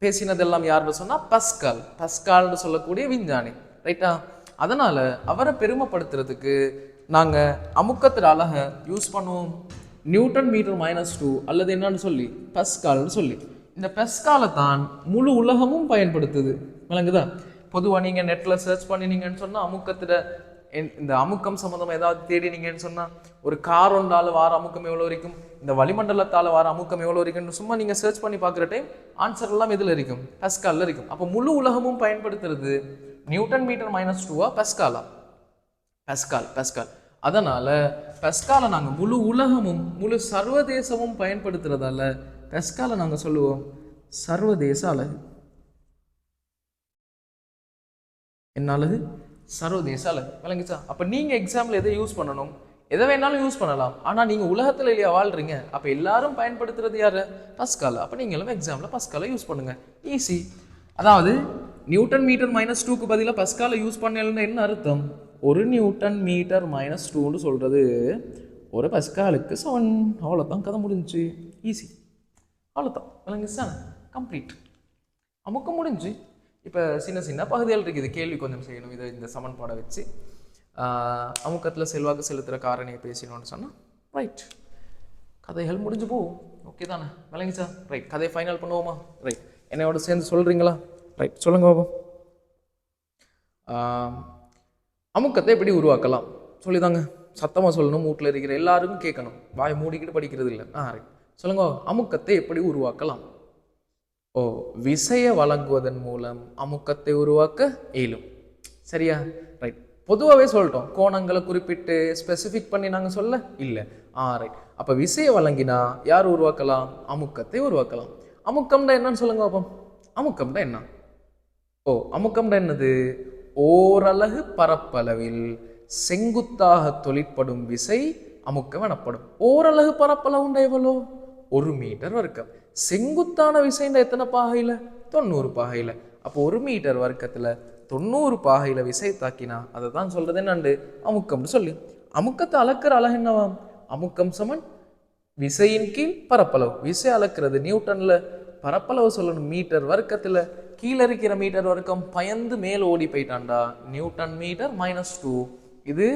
பேசினதெல்லாம் யாருன்னு சொன்னா பாஸ்கல். பாஸ்கல்னு சொல்லக்கூடிய விஞ்ஞானி. ரைட்டா? அதனால அவரை பெருமைப்படுத்துறதுக்கு நாங்கள் அமுக்கத்தின் அலகை யூஸ் பண்ணுவோம் நியூட்டன் மீட்டர் -2 அல்லது என்னன்னு சொல்லி பாஸ்கல்னு சொல்லி. இந்த பாஸ்கலை தான் முழு உலகமும் பயன்படுத்துது. விளங்குதா? பொதுவாக நீங்கள் நெட்டில் சர்ச் பண்ணினீங்கன்னு சொன்னால் அமுக்கத்தில் இந்த அமுக்கம் சம்மந்தமாக ஏதாவது தேடினீங்கன்னு சொன்னால் ஒரு கார் ஒன்றால் வார அமுக்கம் எவ்வளோ இருக்கும், இந்த வளிமண்டலத்தால் வார அமுக்கம் எவ்வளோ இருக்குன்னு சும்மா நீங்கள் சர்ச் பண்ணி பார்க்குற டைம் ஆன்சர் எல்லாம் எதில் இருக்கும்? பாஸ்கல்ல இருக்கும். அப்போ முழு உலகமும் பயன்படுத்துறது நியூட்டன் மீட்டர் -2 பாஸ்கலா? பாஸ்கல். பாஸ்கல். அதனால பாஸ்கலை நாங்கள் முழு உலகமும் முழு சர்வதேசமும் பயன்படுத்துறதால பாஸ்கலை நாங்கள் சொல்லுவோம் சர்வதேச அலகு. என்ன அலகு? சர்வதேச அலகு. விளங்குச்சா? அப்போ நீங்கள் எக்ஸாம்பிள் எதை யூஸ் பண்ணணும்? எதை வேணாலும் யூஸ் பண்ணலாம். ஆனால் நீங்கள் உலகத்தில் இல்லையா வாழ்றீங்க? அப்போ எல்லாரும் பயன்படுத்துறது யாரு? பாஸ்கல். அப்போ நீங்களும் எக்ஸாம்பிள் பாஸ்கலை யூஸ் பண்ணுங்க. ஈஸி. அதாவது நியூட்டன் மீட்டர் -2க்கு பதிலாக பாஸ்கலை யூஸ் பண்ணலன்னு என்ன அர்த்தம்? ஒரு நியூட்டன் மீட்டர் -2ன்னு சொல்றது ஒரு பாஸ்கலுக்கு 7. அவ்வளோதான், கதை முடிஞ்சு. ஈஸி. அவ்வளோதான். விளங்குச்சா? கம்ப்ளீட். அமுக்கம் முடிஞ்சு. இப்போ சின்ன சின்ன பகுதிகள் இருக்குது, கேள்வி கொஞ்சம் செய்யணும். இதை இந்த சமன்பாடை வச்சு அமுக்கத்தில் செல்வாக்கு செலுத்துகிற காரணியை பேசணும்னு சொன்னால் ரைட், கதைகள் முடிஞ்சு போகும். ஓகே தானே? விளங்கிச்சா? ரைட், கதையை ஃபைனல் பண்ணுவோமா? ரைட், என்னையோட சேர்ந்து சொல்கிறீங்களா? ரைட், சொல்லுங்க பாப்போம். அமுக்கத்தை எப்படி உருவாக்கலாம் சொல்லிதாங்க. சத்தமாக சொல்லணும், வீட்டில் இருக்கிற எல்லாருக்கும் கேட்கணும், வாய் மூடிக்கிட்டு படிக்கிறது இல்லை. ரைட், சொல்லுங்க. அமுக்கத்தை எப்படி உருவாக்கலாம்? விசையை வழங்குவதன் மூலம் அமுக்கத்தை உருவாக்க இயலும். சரியா? ரைட், பொதுவாகவே சொல்லிட்டோம், கோணங்களை குறிப்பிட்டு ஸ்பெசிஃபிக் பண்ணி நாங்கள் சொல்ல இல்லை. ரைட், அப்போ விசையை வழங்கினா யார் உருவாக்கலாம்? அமுக்கத்தை உருவாக்கலாம். அமுக்கம்டா என்னன்னு சொல்லுங்க பாப்போம். அமுக்கம்டா என்ன? அமுக்கம்டா என்னது? ஓரலகு பரப்பளவில் செங்குத்தாக தொழிற்படும் விசை அமுக்கம் எனப்படும். ஓரலகு பரப்பளவுண்டா எவ்வளோ? 1 மீட்டர் வர்க்கம். செங்குத்தான விசைண்டா எத்தனை பாகையில்? 90 பாகையில். அப்போ 1 மீட்டர் வர்க்கத்தில் 90 பாகையில் விசை தாக்கினா அதை தான் சொல்றது என்னண்டு? அமுக்கம்னு சொல்லி. அமுக்கத்தை அளக்கிற அலகு என்னவாம்? அமுக்கம் சமன் விசையின் கீழ் பரப்பளவு. விசை அளக்கிறது நியூட்டன்ல, பரப்பளவு சொல்லணும். மீட்டர் வர்க்கத்தில் கீழே இருக்கிற மீட்டர் வர்க்கம் பயந்து மேல் ஓடி போயிட்டான்டா, நியூட்டன் மீட்டர் -2. இது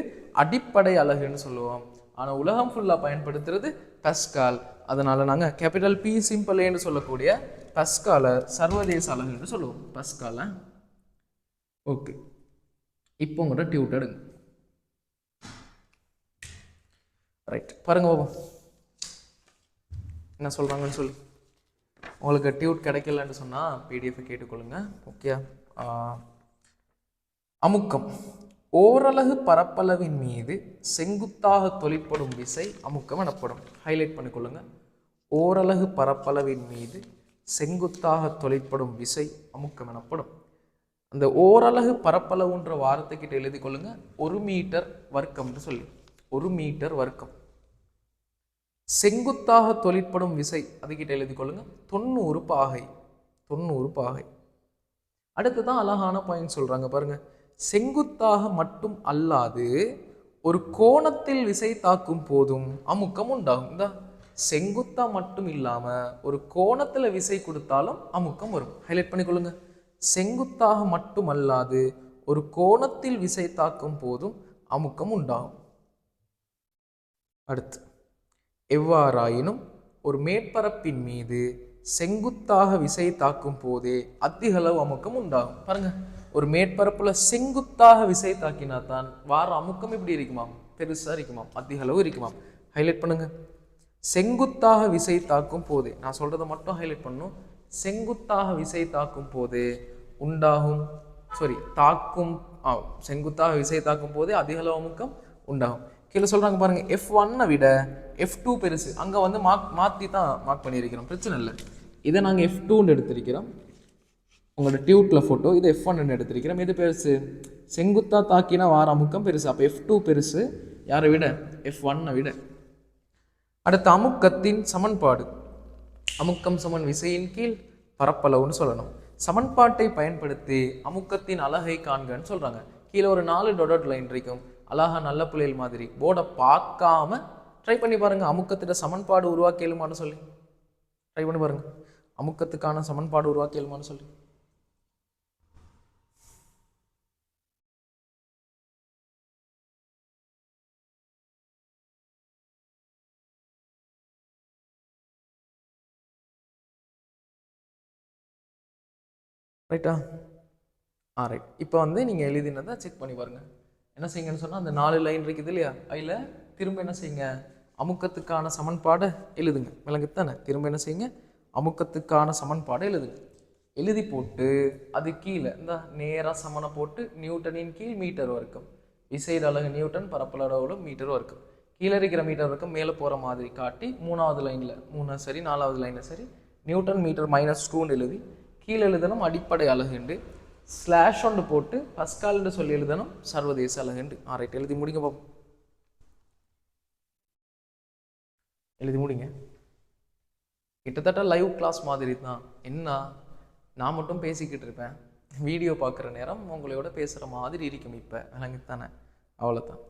அடிப்படை அலகுன்னு சொல்லுவோம். ஆனால் உலகம் ஃபுல்லாக பயன்படுத்துறது பஸ்கால். அதனால நாங்கள் கேபிட்டல் பி சிம்பிள் ஏன்னு சொல்லக்கூடிய பஸ்காலை சர்வதேச அலகுன்னு சொல்லுவோம். பஸ்கால ஓகே. இப்போ உங்களோட டியூட் எடுங்க. ரைட், பாருங்க பாபம் என்ன சொல்கிறாங்கன்னு சொல்லி. உங்களுக்கு டியூட் கிடைக்கலன்னு சொன்னால் பிடிஎஃப் கேட்டுக்கொள்ளுங்க. ஓகே. அமுக்கம் ஓரலகு பரப்பளவின் மீது செங்குத்தாக தொழிற்படும் விசை அமுக்கம் எனப்படும். ஹைலைட் பண்ணிக்கொள்ளுங்க. ஓரலகு பரப்பளவின் மீது செங்குத்தாக தொழிற்படும் விசை அமுக்கம் எனப்படும். அந்த ஓரலகு பரப்பளவுன்ற வார்த்தைக்கிட்ட எழுதி கொள்ளுங்க 1 மீட்டர் வர்க்கம்னு சொல்லி. 1 மீட்டர் வர்க்கம். செங்குத்தாக தொழிற்படும் விசை அதுக்கிட்ட எழுதி கொள்ளுங்க 90 பாகை. 90 பாகை. அடுத்துதான் அழகான பாயிண்ட் சொல்றாங்க பாருங்க. செங்குத்தாக மட்டும் அல்லாது ஒரு கோணத்தில் விசை தாக்கும் போதும் அமுக்கம் உண்டாகும். இந்த செங்குத்தா மட்டும் இல்லாம ஒரு கோணத்துல விசை கொடுத்தாலும் அமுக்கம் வரும். ஹைலைட் பண்ணிக்கொள்ளுங்க. செங்குத்தாக மட்டும் அல்லாது ஒரு கோணத்தில் விசை தாக்கும் போதும் அமுக்கம் உண்டாகும். அடுத்து, எவ்வாறாயினும் ஒரு மேற்பரப்பின் மீது செங்குத்தாக விசை தாக்கும் போதே அதிக அளவு அமுக்கம் உண்டாகும். பாருங்க, ஒரு மேற்பரப்புல செங்குத்தாக விசை தாக்கினா தான் வார அமுக்கம் எப்படி இருக்குமாம்? பெருசா இருக்குமாம், அதிக அளவு இருக்குமாம். ஹைலைட் பண்ணுங்க. செங்குத்தாக விசை தாக்கும் போதே, நான் சொல்றதை மட்டும் ஹைலைட் பண்ணும். செங்குத்தாக விசை தாக்கும் போதே உண்டாகும் தாக்கும் செங்குத்தாக விசை தாக்கும் போதே அதிக அளவு அமுக்கம் உண்டாகும். கீழே சொல்றாங்க பாருங்க, F1 விட F2 பெருசு. அங்க வந்து மாத்தி தான் மார்க் பண்ணியிருக்கிறோம், பிரச்சனை இல்லை. இதை நாங்கள் F2 எடுத்திருக்கிறோம். உங்களோட டியூட்ல போட்டோ இது F1 எடுத்திருக்கிறோம். எது பெருசு? செங்குத்தா தாக்கினா வார அமுக்கம் பெருசு. அப்போ F2 பெருசு. யாரை விட? F1 விட. அடுத்த, அமுக்கத்தின் சமன்பாடு. அமுக்கம் சமன் விசையின் கீழ் பரப்பளவுன்னு சொல்லணும். சமன்பாட்டை பயன்படுத்தி அமுக்கத்தின் அலகை காண்கன்னு சொல்றாங்க. கீழே ஒரு 4 டொடட் லைன் இருக்கும். அழகா நல்ல பிள்ளைகள் மாதிரி போர்டை பார்க்காம ட்ரை பண்ணி பாருங்க. அமுக்கத்திட சமன்பாடு உருவாக்கி எழுமான்னு சொல்லி ட்ரை பண்ணி பாருங்க. அமுக்கத்துக்கான சமன்பாடு உருவாக்கி எழுமான்னு சொல்லி. ரைட்டா? ரைட். இப்போ வந்து நீங்கள் எழுதினதை செக் பண்ணி பாருங்க. என்ன செய்யுங்கன்னு சொன்னால், அந்த 4 லைன் இருக்குது இல்லையா, அதில் திரும்ப என்ன செய்யுங்க, அமுக்கத்துக்கான சமன்பாடை எழுதுங்க. விளங்குத்தானே? திரும்ப என்ன செய்யுங்க, அமுக்கத்துக்கான சமன்பாடை எழுதுங்க. எழுதி போட்டு அது கீழே இந்த நேராக சமனை போட்டு நியூட்டனின் கீழ் மீட்டர் வர்க்கம், விசையின் அலகு நியூட்டன், பரப்பளவு மீட்டர் வர்க்கம், கீழே இருக்கிற மீட்டர் வர்க்கம் மேலே போகிற மாதிரி காட்டி 3வது லைனில் 3 சரி 4வது லைனில் சரி நியூட்டன் மீட்டர் -2 எழுதி கீழே எழுதணும் அடிப்படை அலகுண்டு, ஸ்லாஷ் ஒன்று போட்டு பஸ்கால்னு சொல்லி எழுதணும் சர்வதேச அலகுண்டு. ரைட், எழுதி முடிங்க பாப்போம். எழுதி முடிங்க. கிட்டத்தட்ட லைவ் கிளாஸ் மாதிரி தான். என்ன, நான் மட்டும் பேசிக்கிட்டு இருப்பேன், வீடியோ பார்க்குற நேரம் உங்களோட பேசுகிற மாதிரி இருக்கும். இப்போ விளங்குத்தானே? அவ்வளோதான்.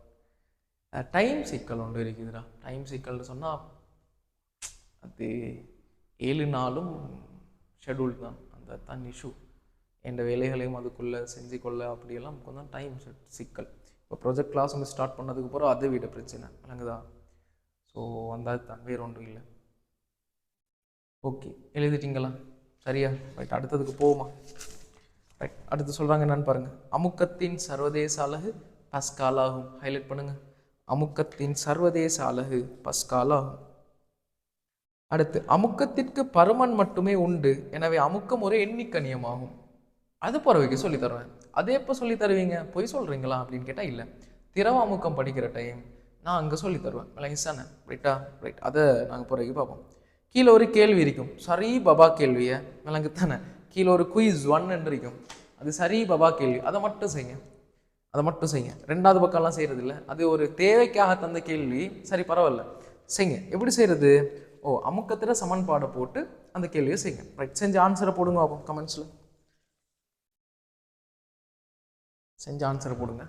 டைம் சிக்கல் ஒன்று இருக்குதுடா. டைம் சிக்கல்னு சொன்னால் அது 7 நாளும் ஷெடியூல் தான். அந்த தான் இஷ்யூ. எந்த வேலைகளையும் அதுக்குள்ளே செஞ்சு கொள்ள அப்படியெல்லாம் கொஞ்சம் டைம் சிக்கல். இப்போ ப்ராஜெக்ட் கிளாஸ் வந்து ஸ்டார்ட் பண்ணதுக்கு அப்புறம் அதை விட பிரச்சனை விளங்குதா? ஸோ வந்தால் தான், வேறு ஒன்றும் இல்லை. ஓகே, எழுதிட்டீங்களா? சரியா? ரைட், அடுத்ததுக்கு போவோமா? ரைட், அடுத்து சொல்கிறாங்க என்னன்னு பாருங்கள். அமுக்கத்தின் சர்வதேச அலகு பஸ்கால் ஆகும். ஹைலைட் பண்ணுங்க. அமுக்கத்தின் சர்வதேச அலகு பஸ்கால் ஆகும். அடுத்து, அமுக்கத்திற்கு பருமன் மட்டுமே உண்டு, எனவே அமுக்கம் ஒரு எண்ணிக்கணியமாகும். அது பிறவைக்கு சொல்லி தருவேன். அதே எப்போ சொல்லி தருவீங்க? பொய் சொல்கிறீங்களா அப்படின்னு கேட்டால் இல்லை. திரவ அமுக்கம் படிக்கிற டைம் நான் அங்கே சொல்லி தருவேன். விளங்கிச்சானே? ரைட்டா? ரைட், அதை நாங்கள் பிறகு பார்ப்போம். கீழே ஒரு கேள்வி இருக்கும், சரி பபா கேள்வியை. விளங்குத்தானே? கீழே ஒரு குயிஸ் 1 இருக்கும், அது சரி பபா கேள்வி. அதை மட்டும் செய்யுங்க, அதை மட்டும் செய்யுங்க. 2வது பக்கம்லாம் செய்கிறது இல்லை. அது ஒரு தேவைக்காக தந்த கேள்வி. சரி, பரவாயில்ல, செய்யுங்க. எப்படி செய்கிறது? அமுக்கத்தில் சமன்பாடை போட்டு அந்த கேள்வியை செய்யுங்க. ரைட், செஞ்சு ஆன்சரை போடுங்க பார்ப்போம். கமெண்ட்ஸில் செஞ்சு ஆன்சரை போடுங்க.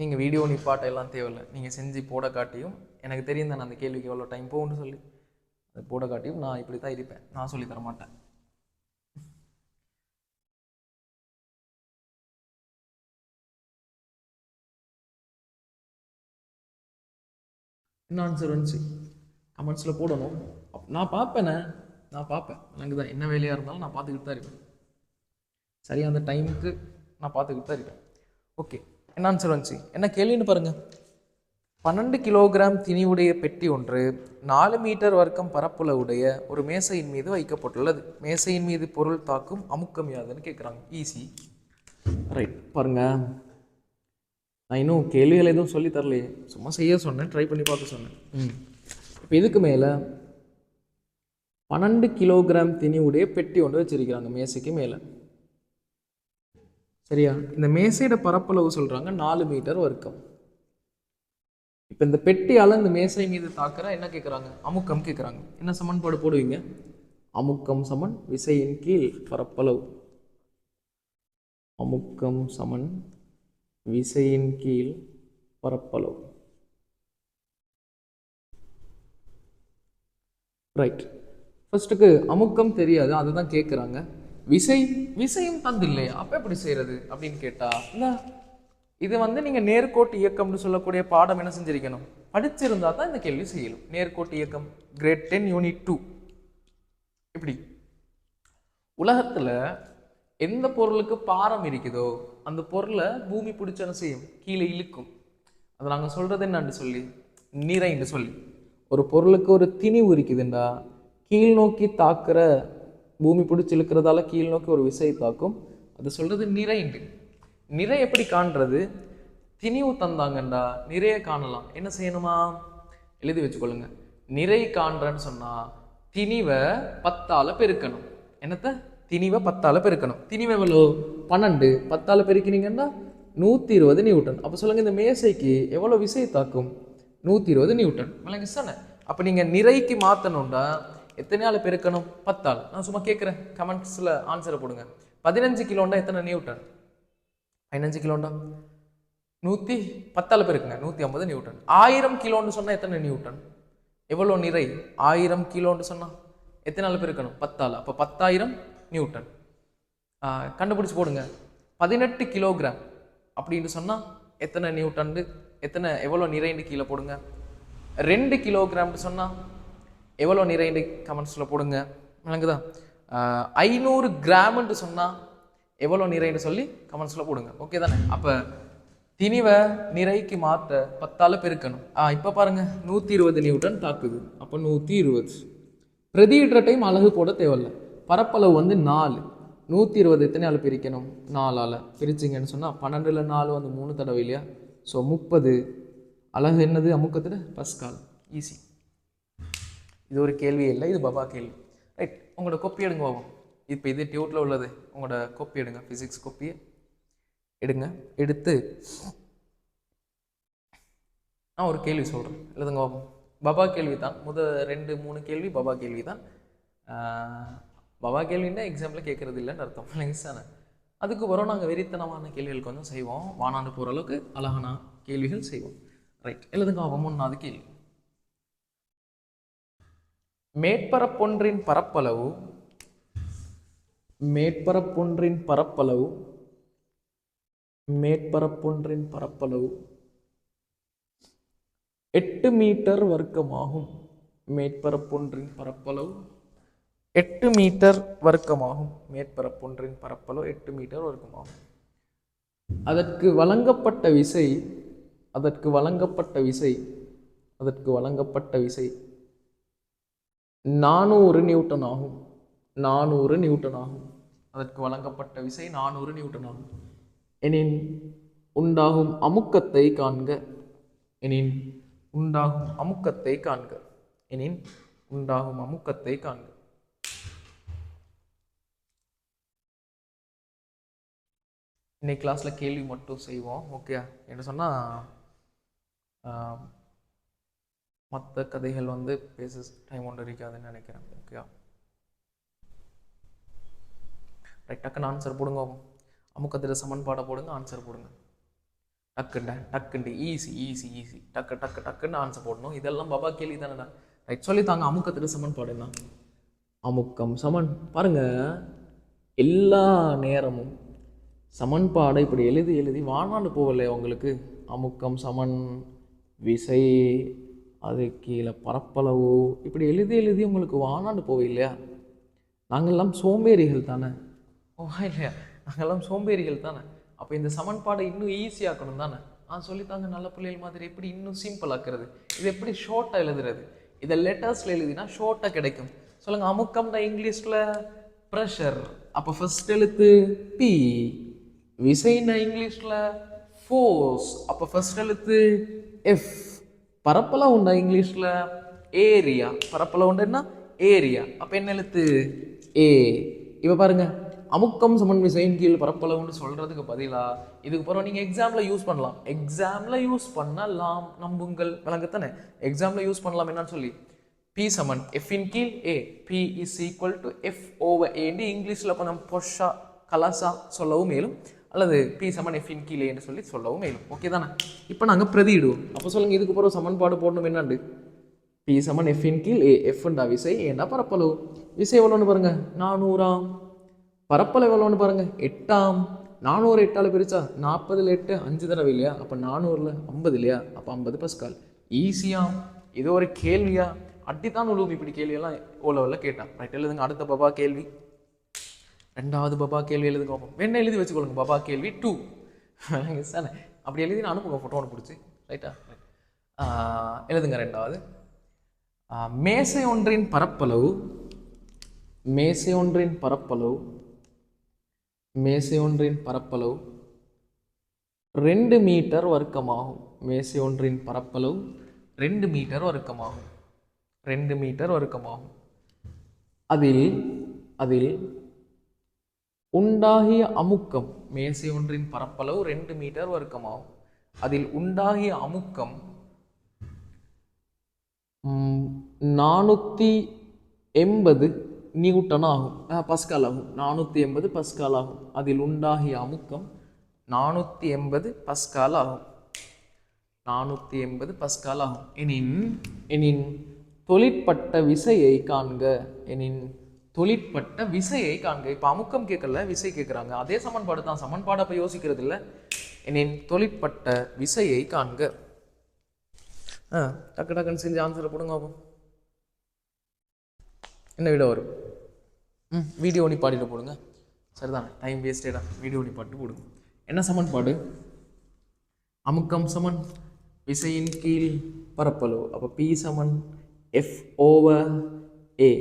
நீங்கள் வீடியோ நிப்பாட்ட எல்லாம் தேவையில்லை, நீங்கள் செஞ்சு போட காட்டியும் எனக்கு தெரியும் தானே அந்த கேள்விக்கு எவ்வளோ டைம் போகும்னு சொல்லி, அது போட காட்டியும் நான் இப்படி தான் இருப்பேன், நான் சொல்லி தர மாட்டேன். என்ன ஆன்சர் வந்துச்சு கமெண்ட்ஸில் போடணும். நான் பார்ப்பேனே, நான் பார்ப்பேன், எனக்கு தான் என்ன வேலையாக இருந்தாலும் நான் பார்த்துக்கிட்டு தான் இருப்பேன். சரியாக அந்த டைமுக்கு நான் பார்த்துக்கிட்டு தான் இருப்பேன். ஓகே, என்ன ஆன்சர் வந்துச்சு, என்ன கேள்வின்னு பாருங்கள். 12 கிலோகிராம் திணிவுடைய பெட்டி ஒன்று 4 மீட்டர் வர்க்கம் பரப்புளவுடைய ஒரு மேசையின் மீது வைக்கப்பட்டுள்ளது. மேசையின் மீது பொருள் தாக்கும் அமுக்கம் யாதுன்னு கேட்குறாங்க. Easy, right. பாருங்க, நான் இன்னும் கேள்விகள் எதுவும் சொல்லி தரலையே, சும்மா செய்ய சொன்னேன், ட்ரை பண்ணி பார்க்க சொன்னேன். இப்போ இதுக்கு மேலே 12 கிலோகிராம் திணிவுடைய பெட்டி ஒன்று வச்சிருக்கிறாங்க மேசைக்கு மேலே. சரியா? இந்த மேசையோட பரப்பளவு சொல்கிறாங்க 4 மீட்டர் வர்க்கம். இப்போ இந்த பெட்டியால் இந்த மேசை மீது தாக்குற என்ன கேட்குறாங்க, அமுக்கம் கேட்குறாங்க. என்ன சமன்பாடு போடுவீங்க, அமுக்கம் சமன் விசையின் கீழ் பரப்பளவு. அமுக்கம் சமன் விசையின் கீழ் பரப்பளவு. ரைட். ஃபர்ஸ்ட்டுக்கு அமுக்கம் தெரியாது, அதை தான் கேட்குறாங்க. விசையும் தந்து இல்லையா, அப்போ எப்படி செய்யறது அப்படின்னு கேட்டா, இல்லை இது நீங்கள் நேர்கோட்டு இயக்கம்னு சொல்லக்கூடிய பாடம் என்ன செஞ்சிருக்கணும், படிச்சிருந்தா தான் இந்த கேள்வி செய்யணும். நேர்கோட்டு இயக்கம் கிரேட் 10 யூனிட் 2. இப்படி உலகத்துல எந்த பொருளுக்கு பாரம் இருக்குதோ அந்த பொருளை பூமி பிடிச்ச என்ன செய்யும், கீழே இழுக்கும். அதை நாங்கள் சொல்றது என்னன்னு சொல்லி, நிறைன்னு சொல்லி. ஒரு பொருளுக்கு ஒரு திணிவு இருக்குதுண்டா, கீழ் நோக்கி தாக்குற, பூமி பிடிச்சி இழுக்கிறதால கீழ் நோக்கி ஒரு விசை தாக்கும், அது சொல்றது நிறைண்டு. நிறை எப்படி காண்றது, திணிவு தந்தாங்கண்டா நிறைய காணலாம். என்ன செய்யணுமா, எழுதி வச்சுக்கொள்ளுங்க. நிறை காண்றன்னு சொன்னா திணிவை 10ஆல பெருக்கணும். என்னத்த, திணிவை 10ஆல பெருக்கணும். திணிவை எவ்வளோ, 12. 10ஆல பெருக்கினீங்கன்னா 120 நியூட்டன். அப்போ சொல்லுங்க, இந்த மேசைக்கு எவ்வளோ விசை தாக்கும், 120 நியூட்டன். விளங்கி சொன்ன. அப்போ நீங்கள் நிறைக்கு மாற்றணும்டா எத்தனையால பெருக்கணும், 10ஆல. நான் சும்மா கேட்குறேன், கமெண்ட்ஸில் ஆன்சரை போடுங்க. 15 கிலோண்டா எத்தனை நியூட்டன், 15 கிலோண்டா 110ஆல பெருக்குங்க, 150 நியூட்டன். 1000 கிலோன்னு சொன்னால் எத்தனை நியூட்டன், எவ்வளோ நிறை, 1000 கிலோன்னு சொன்னால் எத்தனால பெருக்கணும், 10ஆல. அப்போ 10,000 நியூட்டன். கண்டுபிடிச்சு போடுங்க. 18 கிலோகிராம் அப்படின்னு சொன்னால் எத்தனை நியூட்டன், எவ்வளோ நிறைன்னு கீழே போடுங்க. 2 கிலோகிராம்னு சொன்னால் எவ்வளோ நிறைன்னு கமெண்ட்ஸில் போடுங்க. விளங்குதா? 500 கிராம்னு சொன்னால் எவ்வளோ நிறைன்னு சொல்லி கமெண்ட்ஸில் போடுங்க. ஓகே தானே? அப்போ திணிவை நிறைக்கு மாற்ற 10ஆல பெருக்கணும். இப்போ பாருங்க, 120 நியூட்டன் தாக்குது. அப்போ 120. பிரதியிடுற டைம் அலகு போட தேவையில்ல. பரப்பளவு 4. 120 எத்தனையால பிரிக்கணும், 4ஆல பிரிச்சிங்கன்னு சொன்னால் 12ல் 4 3 தடவை இல்லையா? ஸோ 30. அலகு என்னது, அமுக்கத்தில் பஸ்கால். ஈஸி. இது ஒரு கேள்வி இல்லை, இது பபா கேள்வி. ரைட், உங்களோட கொப்பி எடுங்க போவோம். இப்போ இது டியூட்டில் உள்ளது, உங்களோட கொப்பி எடுங்க, ஃபிசிக்ஸ் கொப்பியை எடுங்க. எடுத்து நான் ஒரு கேள்வி சொல்கிறேன், எழுதுங்க போவோம். பபா கேள்வி தான். 2-3 கேள்வி பபா கேள்வி தான். பபா கேள்வின்னா எக்ஸாம்பிள் கேட்கறது இல்லைன்னு அர்த்தம். இல்லைங்க. அதுக்கு வரும் நாங்கள் வெறித்தனமான கேள்விகள் கொஞ்சம் செய்வோம், வானாண்டு போகிற அளவுக்கு அழகான கேள்விகள் செய்வோம். ரைட், எழுதுங்க போவோம். 3வது கேள்வி. மேற்பரப்பொன்றின் பரப்பளவு 8 மீட்டர் வர்க்கமாகும். மேற்பரப்பொன்றின் பரப்பளவு 8 மீட்டர் வர்க்கமாகும். மேற்பரப்பொன்றின் பரப்பளவு 8 மீட்டர் வர்க்கமாகும். அதற்கு வழங்கப்பட்ட விசை 400 நியூட்டன் ஆகும். 400 நியூட்டன் ஆகும். அதற்கு வழங்கப்பட்ட விசை 400 நியூட்டன் ஆகும். எனின் உண்டாகும் அமுக்கத்தை காண்க. இன்னைக்கு கிளாஸில் கேள்வி மட்டும் செய்வோம். ஓகே, என்ன சொன்னால் மற்ற கதைகள் பேச டைம் ஒன்று இருக்காதுன்னு நினைக்கிறேன். Okay, right. டக்குன்னு ஆன்சர் போடுங்க. அமுக்கத்தில் சமன்பாடை போடுங்க, ஆன்சர் போடுங்க. டக்குண்டு ஈஸி ஈஸி ஈஸி டக்குன்னு ஆன்சர் போடணும். இதெல்லாம் பாபா கேள்வி தானேடா. ரைட், சொல்லித்தாங்க. அமுக்கத்துக்கு சமன்பாடு என்ன? அமுக்கம் சமன் பாருங்க, எல்லா நேரமும் சமன்பாடை இப்படி எழுதி எழுதி வாழ்நாடு போகலை உங்களுக்கு. அமுக்கம் சமன் விசை அது கீழே பரப்பளவு இப்படி எழுதி எழுதி உங்களுக்கு வாழ்நாடு போக இல்லையா? நாங்கள்லாம் சோம்பேறிகள் தானே. இல்லையா? நாங்கள்லாம் சோம்பேறிகள் தானே. அப்போ இந்த சமன்பாடை இன்னும் ஈஸியாக்கணும் தானே. சொல்லித்தாங்க நல்ல பிள்ளைகள் மாதிரி. எப்படி இன்னும் சிம்பிள் ஆக்குறது? இது எப்படி ஷார்ட்டாக எழுதுறது? இதை லெட்டர்ஸில் எழுதினா ஷார்ட்டாக கிடைக்கும். சொல்லுங்க. அமுக்கம்னா இங்கிலீஷில் ப்ரெஷர், அப்போ ஃபர்ஸ்ட் எழுத்து பி. விசைன்னா இங்கிலீஷில் ஃபோர்ஸ், அப்போ ஃபர்ஸ்ட் எழுத்து எஃப். பரப்பளவு உண்டா இங்கிலீஷில் ஏரியா. பரப்பளவு உண்டுன்னா ஏரியா, அப்போ என்ன எழுத்து ஏ. இப்போ பாருங்க, அமுக்கம் சமன் விசையின் கீழ் பரப்பளவுன்னு சொல்றதுக்கு பதிலாக இதுக்கு பிறகு நீங்கள் எக்ஸாமில் யூஸ் பண்ணலாம். எக்ஸாமில் யூஸ் பண்ணலாம், நம்புங்கள். விளங்கத்தானே? எக்ஸாமில் யூஸ் பண்ணலாம் என்னன்னு சொல்லி, பி சமன் எஃபின் கீழ் A, P is equal to F over ஏன்னு இங்கிலீஷில் கொஞ்சம் பொஷா கலாசா சொல்லவும் மேலும், அல்லது பி சமன் எஃபின் கீழ் ஏன்னு சொல்லி சொல்லவும் மேலும். ஓகே தானே? இப்போ நாங்கள் பிரதியிடுவோம். அப்போ சொல்லுங்கள், இதுக்கு பிறகு சமன்பாடு போடணும் என்னாண்டு? பி சமன் எஃபின் கீழ் ஏ. எஃப்ண்டா விசை, ஏண்டா பரப்பளவு. விசை எவ்வளோன்னு பாருங்க, 400. பரப்பளவு எவ்வளோன்னு பாருங்க, 8. 400 8ஆல் பிரிச்சா 40ல் 8 5 தடவை இல்லையா? அப்போ 400ல் 50 இல்லையா? அப்போ 50 பஸ்கால். ஈஸியா? இது ஒரு கேள்வியா? அட்டித்தான் உழுவும் இப்படி கேள்வியெல்லாம் ஓலவில் கேட்டான். ரைட், எழுதுங்க. அடுத்த பாபா கேள்வி, 2வது பாபா கேள்வி எழுதுங்க. வேணா எழுதி வச்சுக்கொள்ளுங்க. பாபா கேள்வி 2 சார். அப்படி எழுதி நான் அனுப்புங்க ஃபோட்டோ ஒன்று பிடிச்சி. ரைட்டா? எழுதுங்க. 2வது, மேசை ஒன்றின் பரப்பளவு 2 மீட்டர் வர்க்கமாகும். மேசை ஒன்றின் பரப்பளவு 2 மீட்டர் வர்க்கமாகும். 2 மீட்டர் வர்க்கமாகும். அதில் உண்டாகிய அமுக்கம், மேசை ஒன்றின் பரப்பளவு 2 மீட்டர் வர்க்கமாகும். அதில் உண்டாகிய அமுக்கம் 480 நியூட்டன் ஆகும், பஸ்கால் ஆகும். 480 பஸ்கால் ஆகும். அதில் உண்டாகிய அமுக்கம் 480 பஸ்கால் ஆகும். 480 பஸ்கால் ஆகும். எனின் தொழிற்பட்ட விசையை காண்க. இப்போ அமுக்கம் கேட்கல, விசை கேட்குறாங்க. அதே சமன்பாடு தான். சமன்பாடு அப்போ யோசிக்கிறது இல்லை. எனின் தொழிற்பட்ட விசையை காண்க. டக்குன்னு செஞ்சு ஆன்சரை போடுங்க. என்ன விட வரும்? வீடியோ ஒன்று பாடிட்டு போடுங்க. சரிதானே? டைம் வேஸ்டேடா. வீடியோ ஒன்று பாட்டு போடுங்க. என்ன சமன்பாடு? அமுக்கம் சமன் விசையின் கீழ் பரப்பளவு. அப்போ பி சமன் எஃப் ஓவர் ஏ.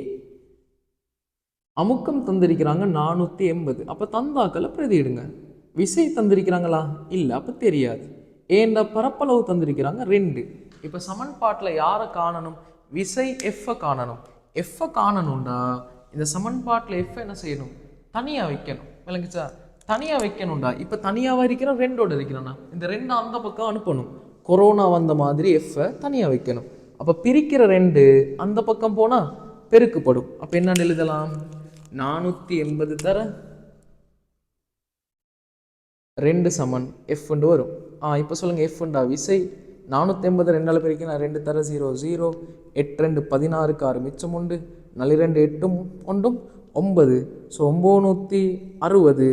அமுக்கம் தந்திருக்கிறாங்க 480. அப்போ தந்தாக்களை பிரதியிடுங்க. விசை தந்திருக்கிறாங்களா? இல்லை, அப்போ தெரியாது. ஏண்ட பரப்பளவு தந்திருக்கிறாங்க 2. இப்போ சமன்பாட்டில் யாரை காணணும்? விசை எஃப்பை காணணும். எஃப்பை காணணும்டா இந்த சமன்பாட்டில் எஃப் என்ன செய்யணும்? தனியாக வைக்கணும். விளங்குச்சா? தனியாக வைக்கணும்டா. இப்போ தனியாக இருக்கிறோம், 2ஓட இருக்கிறோம்னா இந்த 2 அந்த பக்கம் அனுப்பணும். கொரோனா வந்த மாதிரி எஃப்பை தனியாக வைக்கணும். அப்போ பிரிக்கிற 2 அந்த பக்கம் போனால் பெருக்குப்படும். அப்போ என்னன்னு எழுதலாம்? 480 தர 2 சமன் எஃப்ண்டு வரும். இப்போ சொல்லுங்கள், எஃப்ண்டா விசை 480 2ஆல் பிரிக்கணும். 2 தர 0 0. 8 2 16 6 மிச்சம் உண்டு. 4 2 8 9. ஸோ 960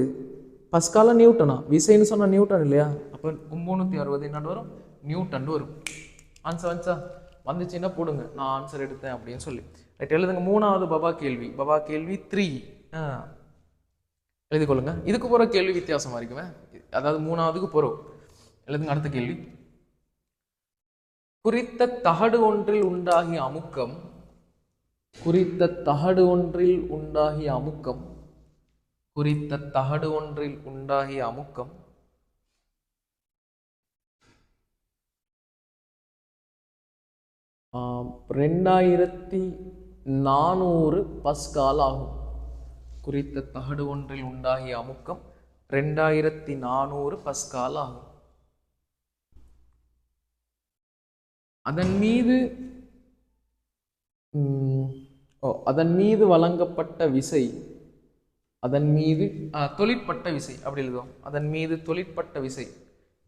பஸ்கால நியூட்டனா? விசைன்னு சொன்னால் நியூட்டன் இல்லையா? அப்போ 960 என்னண்டு வரும்? நியூட்டன் வரும். ஆன்சர் வந்துச்சுன்னா போடுங்க, நான் ஆன்சர் எடுத்தேன் அப்படின்னு சொல்லி. ரைட், எழுதுங்க. 3வது பாபா கேள்வி 3 எழுதிக்கொள்ளுங்க. இதுக்கு போகிற கேள்வி வித்தியாசமாக இருக்குமே. அதாவது 3வதுக்கு போகிறோம். எழுதுங்க. அடுத்த கேள்வி, குறித்த தகடு ஒன்றில் உண்டாகிய அமுக்கம் 2400 பஸ்கால் ஆகும். குறித்த தகடு ஒன்றில் உண்டாகிய அமுக்கம் 2400 பஸ்கால் ஆகும். அதன் மீது வழங்கப்பட்ட விசை, தொழிற்பட்ட விசை அப்படி எழுதுவோம். அதன் மீது தொழிற்பட்ட விசை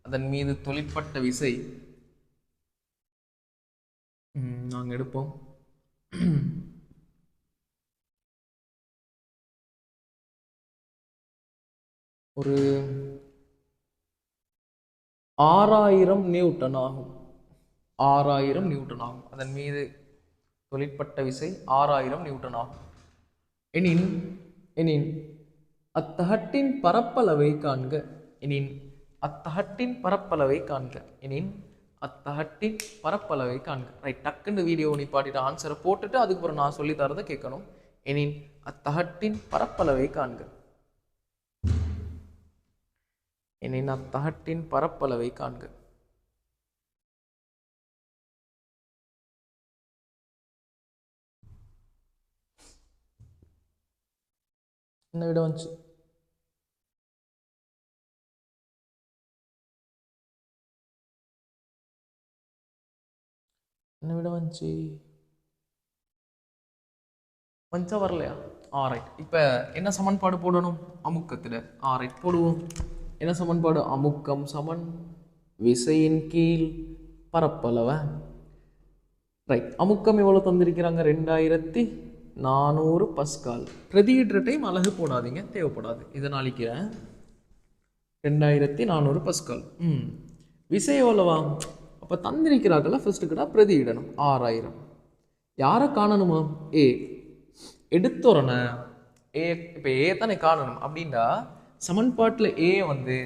அதன் மீது தொழிற்பட்ட விசை நாங்கள் எடுப்போம். ஒரு 6000 நியூட்டன் ஆகும். 6000 நியூட்டன் ஆகும். அதன் மீது தொழிற்பட்ட விசை 6000 நியூட்டன் ஆகும். எனின் அத்தகட்டின் பரப்பளவை காண்க. அத்தகட்டின் பரப்பளவை காண்க. அத்தகட்டின் பரப்பளவை காண்க. ரைட், டக்குன்னு வீடியோ நிப்பாட்டிட்டு ஆன்சரை போட்டுட்டு அதுக்கப்புறம் நான் சொல்லி தரதை கேட்கணும். எனின் அத்தகட்டின் பரப்பளவை காண்க. அத்தகட்டின் பரப்பளவை காண்க. என்ன விட வந்துச்சு? என்ன விட வந்துச்சு? வந்துச்சா வரலையா? ரைட். இப்போ என்ன சமன்பாடு போடணும்? அமுக்கத்தில். ரைட், போடுவோம். என்ன சமன்பாடு? அமுக்கம் சமன் விசையின் கீழ் பரப்பளவை. ரைட், அமுக்கம் எவ்வளோ தந்திருக்கிறாங்க? 2400 பஸ்கால். பிரதியிடுற டைம் அலகு போடாதீங்க, தேவைப்படாது. இதை நான் அழிக்கிறேன். 2400 பஸ்கால். விசை எவ்வளவா? அப்போ தந்திருக்கிறார்கள ஃபர்ஸ்ட்டுக்கிட்ட பிரதியிடணும். 6000. யாரை காணணுமா? ஏ. எடுத்துறன ஏ. இப்போ ஏ தானே காணணும். அப்படின்னா சமன்பாட்டில் ஏ வந்து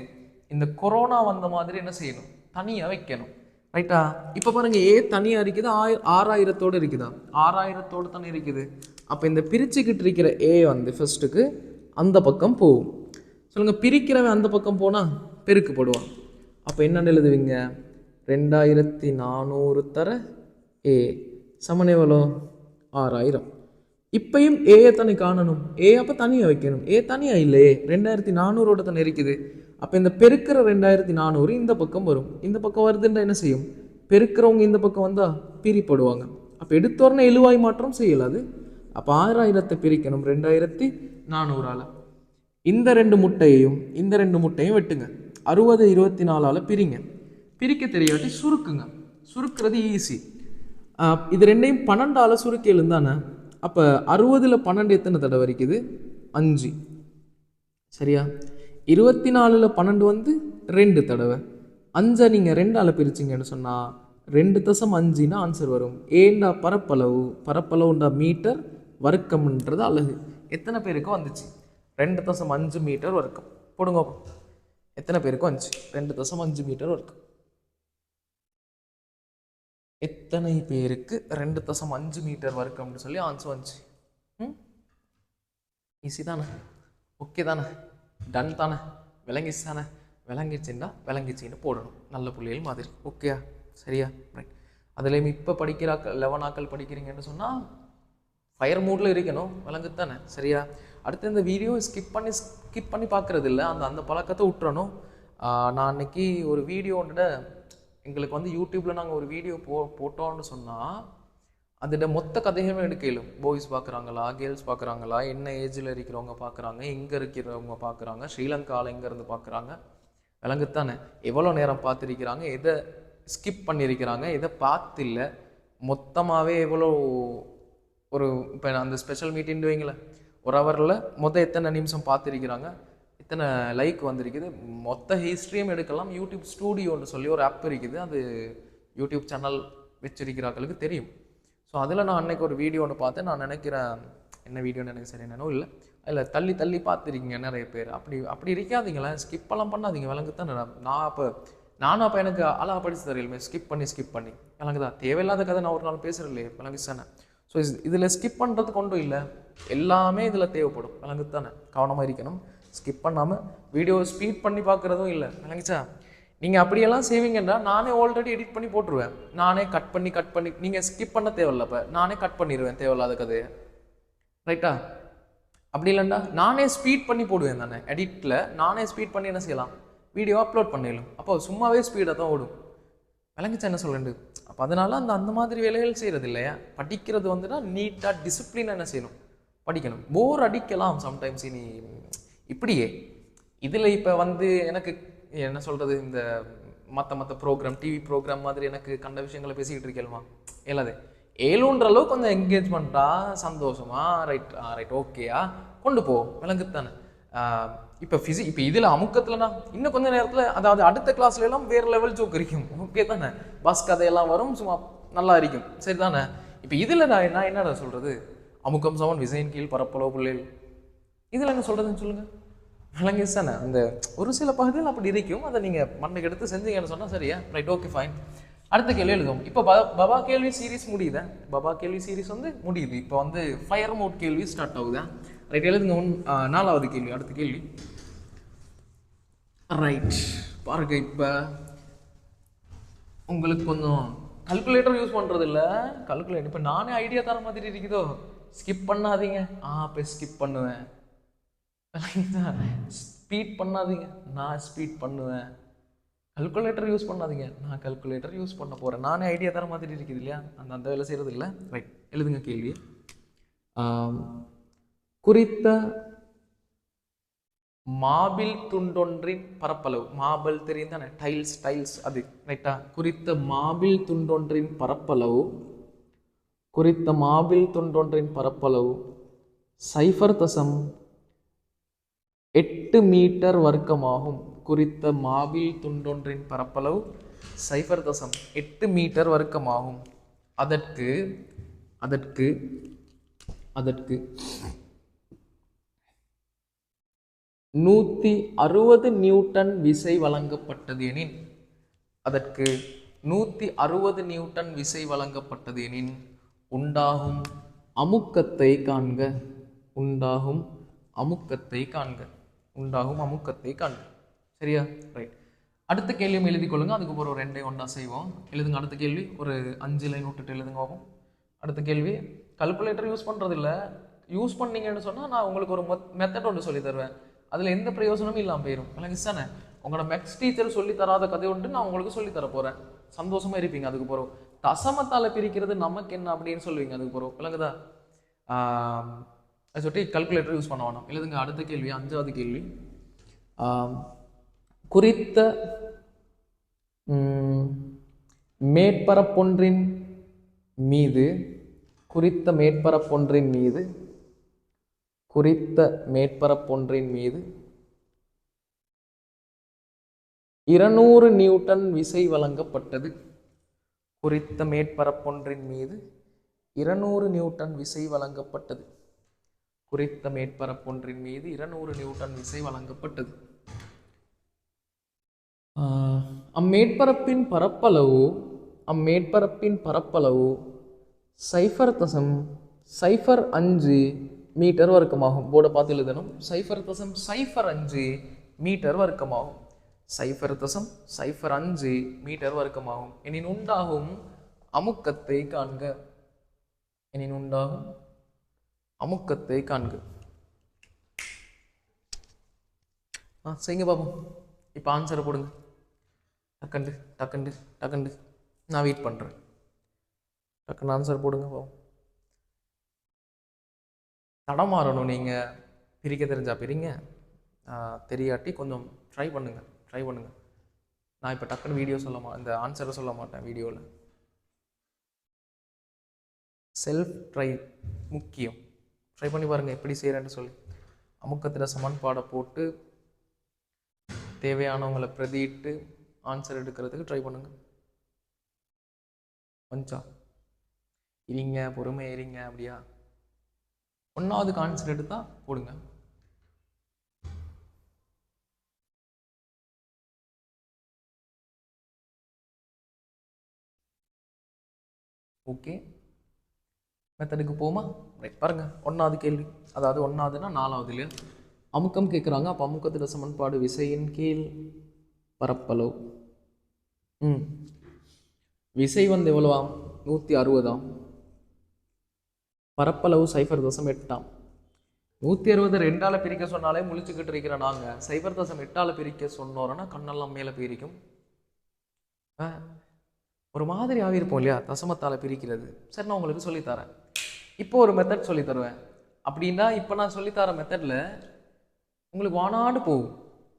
இந்த கொரோனா வந்த மாதிரி என்ன செய்யணும்? தனியாக வைக்கணும். ரைட்டா? இப்போ பாருங்க, ஏ தனியாக இருக்குது, 6000தோடு இருக்குதா? 6000தோடு தானே இருக்குது. அப்போ இந்த பிரிச்சுக்கிட்டு இருக்கிற ஏ வந்து ஃபர்ஸ்ட்டுக்கு அந்த பக்கம் போகும். சொல்லுங்க, பிரிக்கிறவன் அந்த பக்கம் போனால் பெருக்கு போடுவான். அப்போ என்ன எழுதுவீங்க? 2400 தர ஏ சமன் எவ்வளோ? 6000. இப்பையும் ஏ தானே காணணும். ஏ அப்போ தனியாக வைக்கணும். ஏ தனியாக இல்லையே, 2400ஓட தானே இருக்குது. அப்போ இந்த பெருக்கிற 2400 இந்த பக்கம் வரும். இந்த பக்கம் வருதுன்ற என்ன செய்யும்? பெருக்கிறவங்க இந்த பக்கம் வந்தால் பிரிப்படுவாங்க. அப்போ எடுத்தோடனே எழுவாய் மாற்றம் செய்யலாது. அப்போ 6000 பிரிக்கணும் 2400ஆல். இந்த ரெண்டு முட்டையும் வெட்டுங்க. 60 24ஆல் பிரிங்க. பிரிக்க தெரியாட்டி சுருக்குங்க. சுருக்கிறது ஈஸி. இது ரெண்டையும் 12ஆல் சுருக்கி எழுந்தானே. அப்போ 60ல் 12 எத்தனை தடவை இருக்குது? 5. சரியா? 24ல் 12 வந்து 2 தடவை. 5 நீங்கள் 2ஆல் பிரிச்சிங்கன்னு சொன்னால் 2.5 ஆன்சர் வரும். ஏண்டா பரப்பளவுண்டா மீட்டர், வர்க்கம்ன்றது அலகு. எத்தனை பேருக்கு வந்துச்சு? 2.5 மீட்டர் வர்க்கம். போடுங்க. எத்தனை பேருக்கு வந்துச்சு? 2.5 மீட்டர் வர்க்கம். எத்தனை பேருக்கு 2.5 மீட்டர் வர்க்கம்னு சொல்லி ஆன்சர் வந்துச்சு? ஈஸி தானே? ஓகே தானே? டன் தானே? விளங்கிச்சு தானே? விளங்கிச்சின்னு போடணும். நல்ல புள்ளிகள் மாதிரி. ஓகேயா? சரியா? ரைட். அதுலேயும் இப்போ படிக்கிற 11 படிக்கிறீங்கன்னு சொன்னால் ஃபயர் மூடில் இருக்கணும். விளங்குத்தானே? சரியா? அடுத்து இந்த வீடியோ ஸ்கிப் பண்ணி பார்க்குறது இல்லை. அந்த பழக்கத்தை விட்டுறணும். நான் அன்னைக்கு ஒரு வீடியோன்ட எங்களுக்கு வந்து யூடியூப்பில் நாங்கள் ஒரு வீடியோ போட்டோம்னு சொன்னால் அதோட மொத்த கதையுமே எடுக்கலும். பாய்ஸ் பார்க்குறாங்களா, கேர்ள்ஸ் பார்க்குறாங்களா, என்ன ஏஜில் இருக்கிறவங்க பார்க்குறாங்க, எங்கே இருக்கிறவங்க பார்க்குறாங்க, ஸ்ரீலங்காவில் எங்கேருந்து பார்க்குறாங்க, விளங்குத்தானே? எவ்வளோ நேரம் பார்த்துருக்கிறாங்க, எதை ஸ்கிப் பண்ணியிருக்கிறாங்க, எதை பார்த்தில்ல, மொத்தமாகவே எவ்வளோ ஒரு இப்போ அந்த ஸ்பெஷல் மீட்டிங் வைங்களேன், ஒரு ஹவரில் எத்தனை நிமிஷம் பார்த்துருக்கிறாங்க, இத்தனை லைக் வந்திருக்குது, மொத்த ஹிஸ்ட்ரியும் எடுக்கலாம். யூடியூப் ஸ்டூடியோன்னு சொல்லி ஒரு ஆப் இருக்குது. அது யூடியூப் சேனல் வச்சிருக்கிறார்களுக்கு தெரியும். ஸோ அதில் நான் அன்னைக்கு ஒரு வீடியோ ஒன்று பார்த்தேன். நான் நினைக்கிறேன் என்ன வீடியோன்னு எனக்கு சரி என்னன்னோ இல்லை, அதில் தள்ளி பார்த்துருக்கீங்க நிறைய பேர். அப்படி இருக்காதீங்களா, ஸ்கிப்பெல்லாம் பண்ணாதீங்க. விளங்குத்தான். நானும் அப்போ எனக்கு அழகாக படிச்சு தரையிலுமே ஸ்கிப் பண்ணி விளங்குதான். தேவையில்லாத கதை நான் ஒரு நாள் பேசுகிறேன் இல்லையே, விளங்குச்சானே? ஸோ இதில் ஸ்கிப் பண்ணுறது கொண்டும் இல்லை, எல்லாமே இதில் தேவைப்படும். விளங்குத்தானே? கவனமாக இருக்கணும். ஸ்கிப் பண்ணாமல் வீடியோ ஸ்பீட் பண்ணி பார்க்குறதும் இல்லை. விளங்குச்சா? நீங்கள் அப்படியெல்லாம் செய்வீங்கன்னா நானே ஆல்ரெடி எடிட் பண்ணி போட்டுருவேன். நானே கட் பண்ணி நீங்கள் ஸ்கிப் பண்ண தேவையில்ல. இப்போ நானே கட் பண்ணிடுவேன் தேவையில்லாத கதையை. ரைட்டா? அப்படி இல்லைண்டா நானே ஸ்பீட் பண்ணி போடுவேன் தானே. எடிட்டில் நானே ஸ்பீட் பண்ணி என்ன செய்யலாம்? வீடியோ அப்லோட் பண்ணிடலாம். அப்போ சும்மாவே ஸ்பீடாக தான் ஓடும். விளங்குச்சா என்ன சொல்கிறேன்? அப்போ அதனால அந்த மாதிரி வேலைகள் செய்கிறது இல்லையா. படிக்கிறது வந்துன்னா நீட்டாக டிசிப்ளினாக என்ன செய்யணும்? படிக்கணும். போர் அடிக்கலாம் சம்டைம்ஸ். இனி இப்படியே இதில் இப்போ வந்து எனக்கு என்ன சொல்கிறது, இந்த மற்ற ப்ரோக்ராம் டிவி ப்ரோக்ராம் மாதிரி எனக்கு கண்ட விஷயங்களை பேசிக்கிட்டு இருக்கேல்மா இல்லாது ஏழுன்ற அளவுக்கு கொஞ்சம் என்கேஜ்மெண்ட்டா சந்தோஷமா ரைட் ஓகேயா கொண்டு போ விளங்குத்தானே. இப்போ இதில் அமுக்கத்துலனா இன்னும் கொஞ்சம் நேரத்தில் அதாவது அடுத்த கிளாஸ்ல எல்லாம் வேறு லெவல் ஜோக் இருக்கும். ஓகே தானே, பஸ் கதையெல்லாம் வரும், சும்மா நல்லா இருக்கும், சரி தானே. இப்போ இதில் நான் என்னடா சொல்கிறது, அமுக்கம் சமன் விசையின் கீழ் பரப்பளவு பிள்ளைகள், இதில் என்ன சொல்கிறதுன்னு சொல்லுங்கள். விளங்கிச்சு தானே. அந்த ஒரு சில பகுதிகள் அப்படி இருக்கும், அதை நீங்கள் மண்ணுக்கு எடுத்து செஞ்சீங்கன்னு சொன்னால் சரியா, ரைட் ஓகே ஃபைன். அடுத்த கேள்வி எழுதுவோம். இப்போ பபா கேள்வி சீரீஸ் முடியுதா, பபா கேள்வி சீரீஸ் வந்து முடியுது. இப்போ வந்து ஃபயர் மோட் கேள்வி ஸ்டார்ட் ஆகுதா, ரைட் எழுதுங்க. 4வது கேள்வி, அடுத்த கேள்வி. ரைட் பாருங்க, இப்போ உங்களுக்கு கொஞ்சம் கல்குலேட்டர் யூஸ் பண்ணுறது இல்லை, கல்குலேட்டர் இப்போ நானே ஐடியா தர மாதிரி இருக்குதோ, ஸ்கிப் பண்ணாதீங்க. இப்போ ஸ்கிப் பண்ணுவேன், ஸ்பீட் பண்ணாதீங்க, நான் ஸ்பீட் பண்ணுவேன். கல்குலேட்டர் யூஸ் பண்ணாதீங்க, நான் கல்குலேட்டர் யூஸ் பண்ண போகிறேன். நானே ஐடியா தர மாதிரி இருக்குது இல்லையா, அந்த வேலை செய்கிறது இல்லை. ரைட் எழுதுங்க கேள்வி. குறித்த மாபிள் துண்டொன்றின் பரப்பளவு, மாபிள் தெரியும் தானே, டைல்ஸ் அது ரைட்டா. குறித்த மாபிள் துண்டொன்றின் பரப்பளவு, குறித்த மாபிள் துண்டொன்றின் பரப்பளவு 0.8 மீட்டர் வர்க்கமாகும். குறித்த மாபிள் துண்டொன்றின் பரப்பளவு 0.8 மீட்டர் வர்க்கமாகும். அதற்கு 160 நியூட்டன் விசை வழங்கப்பட்டது எனின், அதற்கு 160 நியூட்டன் விசை வழங்கப்பட்டது எனின் உண்டாகும் அமுக்கத்தை காண்க. உண்டாகும் அமுக்கத்தை காண்க. சரியா, ரைட். அடுத்த கேள்வியும் எழுதி கொள்ளுங்க, அதுக்கு ஒரு 2 ஒன்றா செய்வோம். எழுதுங்க அடுத்த கேள்வி, ஒரு 5 லைன் விட்டுட்டு எழுதுங்க ஆகும். அடுத்த கேள்வி, கல்குலேட்டர் யூஸ் பண்ணுறது இல்லை, யூஸ் பண்ணீங்கன்னு சொன்னால் நான் உங்களுக்கு ஒரு மெத்தட் ஒன்று சொல்லி தருவேன், அதில் எந்த பிரயோஜனமும் இல்லாமல் போயிடும். விளங்கி தானே. உங்களோட மேக்ஸ் டீச்சர் சொல்லி தராத கதை ஒன்று நான் உங்களுக்கு சொல்லி தர போகிறேன், சந்தோஷமாக இருப்பீங்க. அதுக்கு போகிறோம் தசமத்தால் பிரிக்கிறது நமக்கு என்ன அப்படின்னு சொல்லுவீங்க, அதுக்கு போகிறோம். விளங்குதா. அதை சொல்லி கல்குலேட்டர் யூஸ் பண்ண வேணாம். எழுதுங்க அடுத்த கேள்வி, 5வது கேள்வி. குறித்த மேற்பரப்பொன்றின் மீது 200 நியூட்டன் விசை வழங்கப்பட்டது. குறித்த மேற்பரப்பொன்றின் மீது 200 நியூட்டன் விசை வழங்கப்பட்டது. குறித்த மேற்பரப்பொன்றின் மீது 200 நியூட்டன் விசை வழங்கப்பட்டது. அம்மேற்பரப்பின் பரப்பளவு 0.05 மீட்டர் வர்க்கமாகும். போர்டை பார்த்து எழுதணும். 0.05 மீட்டர் வர்க்கமாகும். 0.05 மீட்டர் வர்க்கமாகும். எனின் உண்டாகும் அமுக்கத்தை காண்க. செய்யுங்க பாப்போம். இப்போ ஆன்சரை போடுங்க. டக்குண்டு நான் வெயிட் பண்ணுறேன். டக்குன்னு ஆன்சர் போடுங்க பாப்போம். தடமாறணும், நீங்கள் பிரிக்க தெரிஞ்சா பிரிங்க, தெரியாட்டி கொஞ்சம் ட்ரை பண்ணுங்க. நான் இப்போ டக்குன்னு வீடியோ இந்த ஆன்சரை சொல்ல மாட்டேன் வீடியோவில். செல்ஃப் ட்ரை முக்கியம். ட்ரை பண்ணி பாருங்கள் எப்படி செய்கிறேன்னு சொல்லி. அமுக்கத்தில் சமன்பாடை போட்டு தேவையானவங்களை பிரதிட்டு ஆன்சர் எடுக்கிறதுக்கு ட்ரை பண்ணுங்க. கொஞ்சம் இருங்க, பொறுமை இருங்க. அப்படியா, 1வது ஆன்சர் எடுத்தா போடுங்க. ஓகே, மெத்தடுக்கு போமா. ரைட் பாருங்க, 1வது கேள்வி, அதாவது 1வதுன்னா 4வது இல்லையா, அமுக்கம் கேட்குறாங்க. அப்போ அமுக்கத்தில் சமன்பாடு விசையின் கீழ் பரப்பளவு. விசை வந்து எவ்வளவாம், 160. பரப்பளவு 0.8. 160 2ஆல் பிரிக்க சொன்னாலே முழிச்சுக்கிட்டு இருக்கிற நாங்கள் 0.8ஆல் பிரிக்க சொன்னோன்னா கண்ணெல்லாம் மேலே பிரிக்கும். ஒரு மாதிரி ஆகிருப்போம் இல்லையா தசமத்தால் பிரிக்கிறது. சரி, நான் உங்களுக்கு சொல்லித்தரேன். இப்போ ஒரு மெத்தட் சொல்லி தருவேன். அப்படின்னா இப்போ நான் சொல்லித்தர மெத்தடில் உங்களுக்கு வானாடு போகும்.